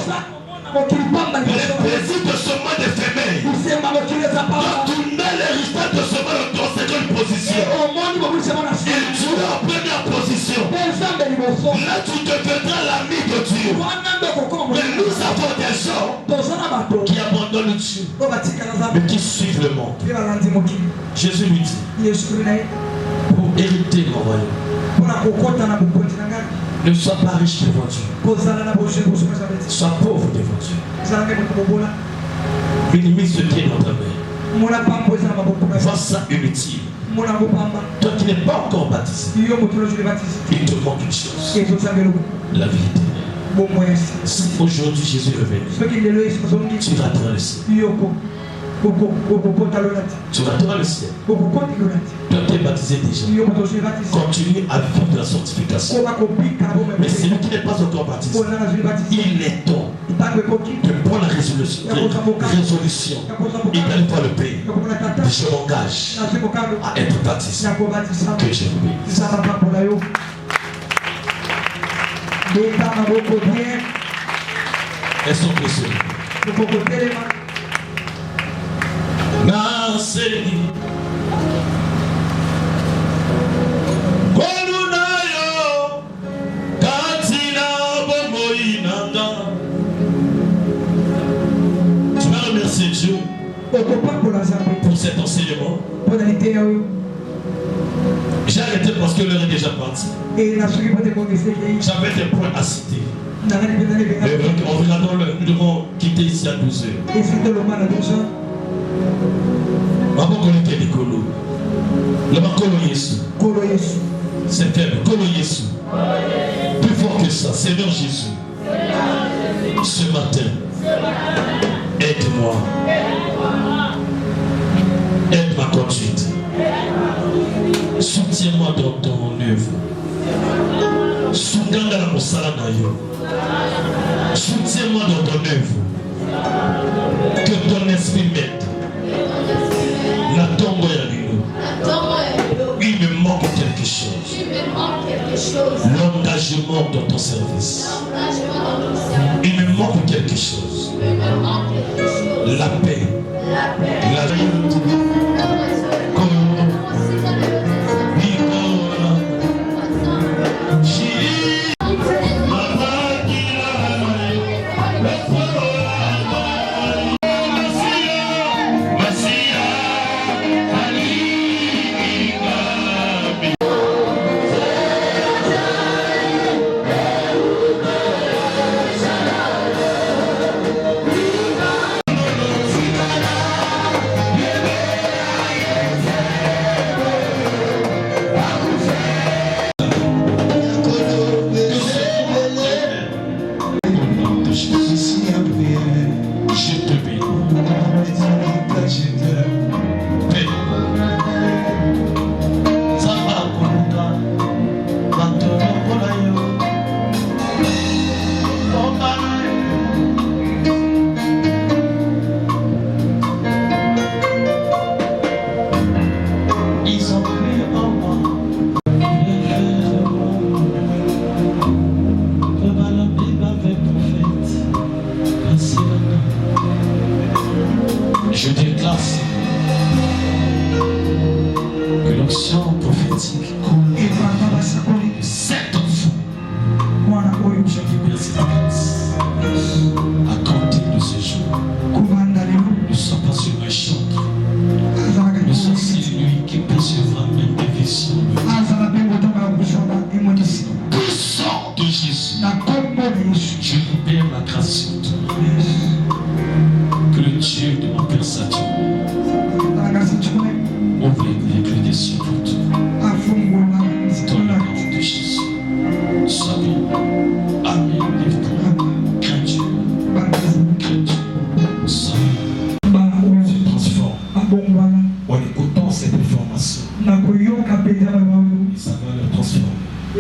Speaker 7: Les plaisirs de ce monde éphémère. Donc tu mets l'héritage de ce monde en seconde position. Et tu es en première position. Là tu deviendras l'ami de Dieu. Mais nous avons des gens qui abandonnent Dieu, mais qui suivent le monde. Jésus lui dit, pour hériter mon royaume, ne sois pas riche devant Dieu, sois pauvre devant Dieu. Minimise ce qui est dans ta main. Vois ça inutile. Toi qui n'es pas encore baptisé, il te manque une chose, la vie éternelle. Si aujourd'hui Jésus est revenu, tu rateras le ciel. Tu rateras le ciel. Toi qui es baptisé déjà, continue à vivre de la sanctification. Mais celui qui n'est pas encore baptisé, il est temps de prendre la résolution. Il va voir le pays. Je m'engage à être baptisé. Que je vous bénisse. Elles sont précieuses. Naseni Kolunayo Katina Bomoinanga. Tu vas remercier Dieu pour cet enseignement. J'ai arrêté parce que l'heure est déjà partie. J'avais des points à citer. En regardant l'heure, nous devons quitter ici à 12h. C'est faible. Plus fort que ça. Seigneur Jésus, ce matin, aide-moi. Aide ma conduite. Soutiens-moi dans ton œuvre. Soutiens-moi dans ton œuvre. Que ton esprit m'aide. La tombe est à nous. Il me manque quelque chose. L'engagement dans ton service. Il me manque quelque chose. La paix. La vie.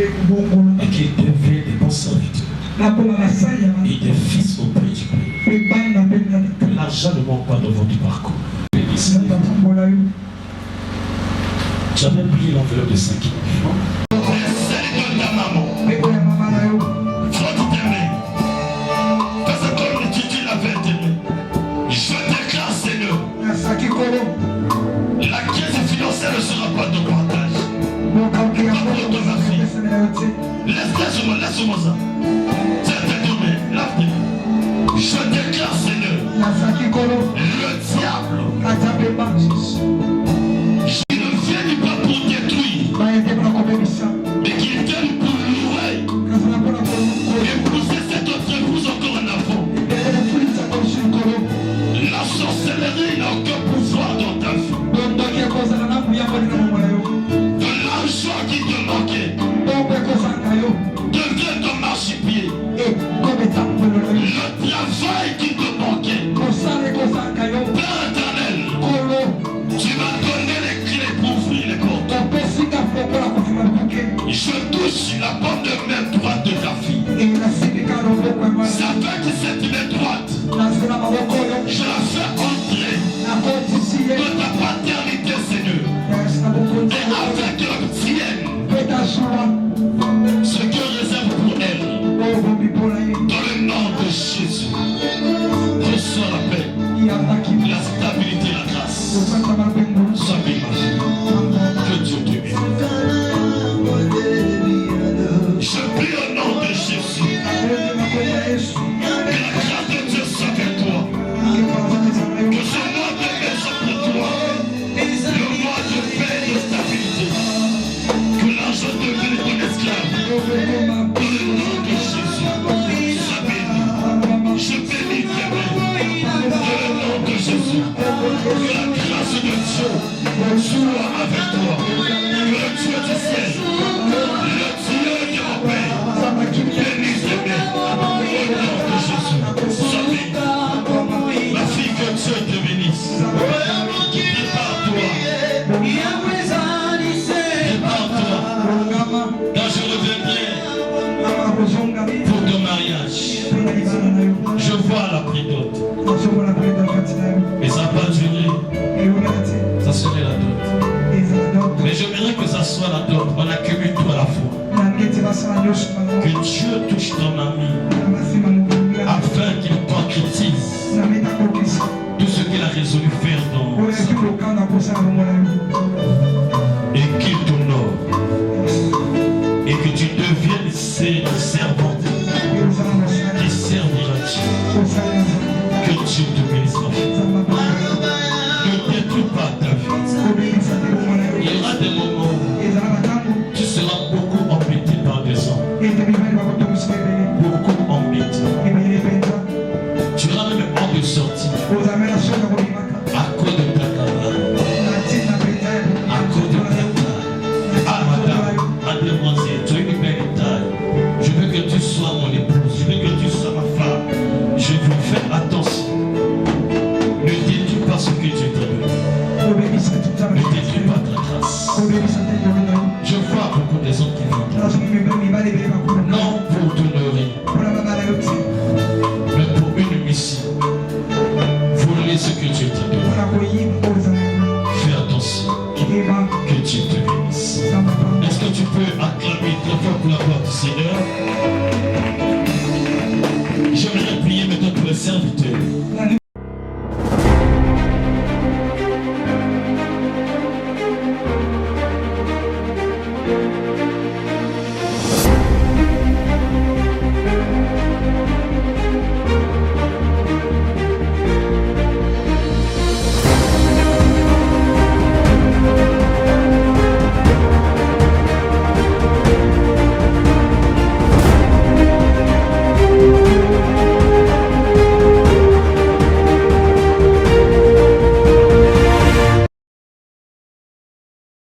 Speaker 6: et qu'ils deviennent des bons serviteurs et des fils auprès du Père. Que l'argent ne manque pas dans votre parcours. J'avais oublié l'enveloppe de 5 000 francs. Celle de ta maman. Front t'aimer. Parce que comme tu dis la vérité, je déclare, Seigneur, la caisse financière ne sera pas de partage. Laisse-moi ça. C'est détourné. Je déclare, Seigneur, le diable, il ne vient pas pour détruire, mais qu'il vienne pour louer et pousser cette autre épouse encore en avant. La sorcellerie n'a aucun pouvoir dans ta vie. De l'argent qui te manquait devient ton marchepied. Le travail qui te manquait, Père éternel, tu m'as donné les clés pour ouvrir les portes. Je touche la pomme de main droite de ta fille. Sa main qui s'est main droite, je la fais entrer dans ta paternité, Seigneur, et avec la tienne, ce que réserve pour elle, dans le nom de Jésus, reçois la paix, la stabilité, la grâce. Sois béni, ma fille. Que Dieu te bénisse. Je prie au nom de Jésus. Que la grâce de Dieu soit avec toi. Que ce mois de mai soit pour toi le mois de paix et de stabilité. Que l'argent devienne ton esclave. Dans le nom de Jésus. Sois béni. Je bénis tes mains. Dans le nom de Jésus. Que la grâce de Dieu soit avec toi. Que le Dieu du ciel, le Dieu de mon Père, bénisse tes mains. Au nom de Jésus. Sois béni. Ma fille, que Dieu te bénisse. Prépare-toi. Prépare-toi. Quand je reviendrai pour ton mariage, je vois la prédote. Mais ça n'a pas duré. Ça serait la dot. Mais j'aimerais que ça soit la dot. On accumule tout à la fois. Que Dieu touche ton ami afin qu'il concrétise tout ce qu'il a résolu faire dans sa vie. Et qu'il t'honore. Et que tu deviennes servante qui servira Dieu. Que Dieu te bénisse, ma fille. Ne détruis pas ta vie. Il y aura des moments où tu seras beaucoup embêté par des hommes. Beaucoup embêté. Tu auras même honte de sortir à cause de ta camarade, à cause de ta taille. Ah madame, mademoiselle, tu as une belle taille. Je veux que tu sois mon épouse, je veux que tu sois ma femme. Je veux faire attention. Ne détruis pas ce que Dieu t'a donné. Ne détruis pas ta grâce. Je vois beaucoup des hommes qui viennent. Non pour t'honorer, mais pour une mission. Voler ce que Dieu t'a donné. Fais attention. Que Dieu te bénisse. Est-ce que tu peux acclamer très fort pour la gloire du Seigneur? J'aimerais prier maintenant pour les serviteurs.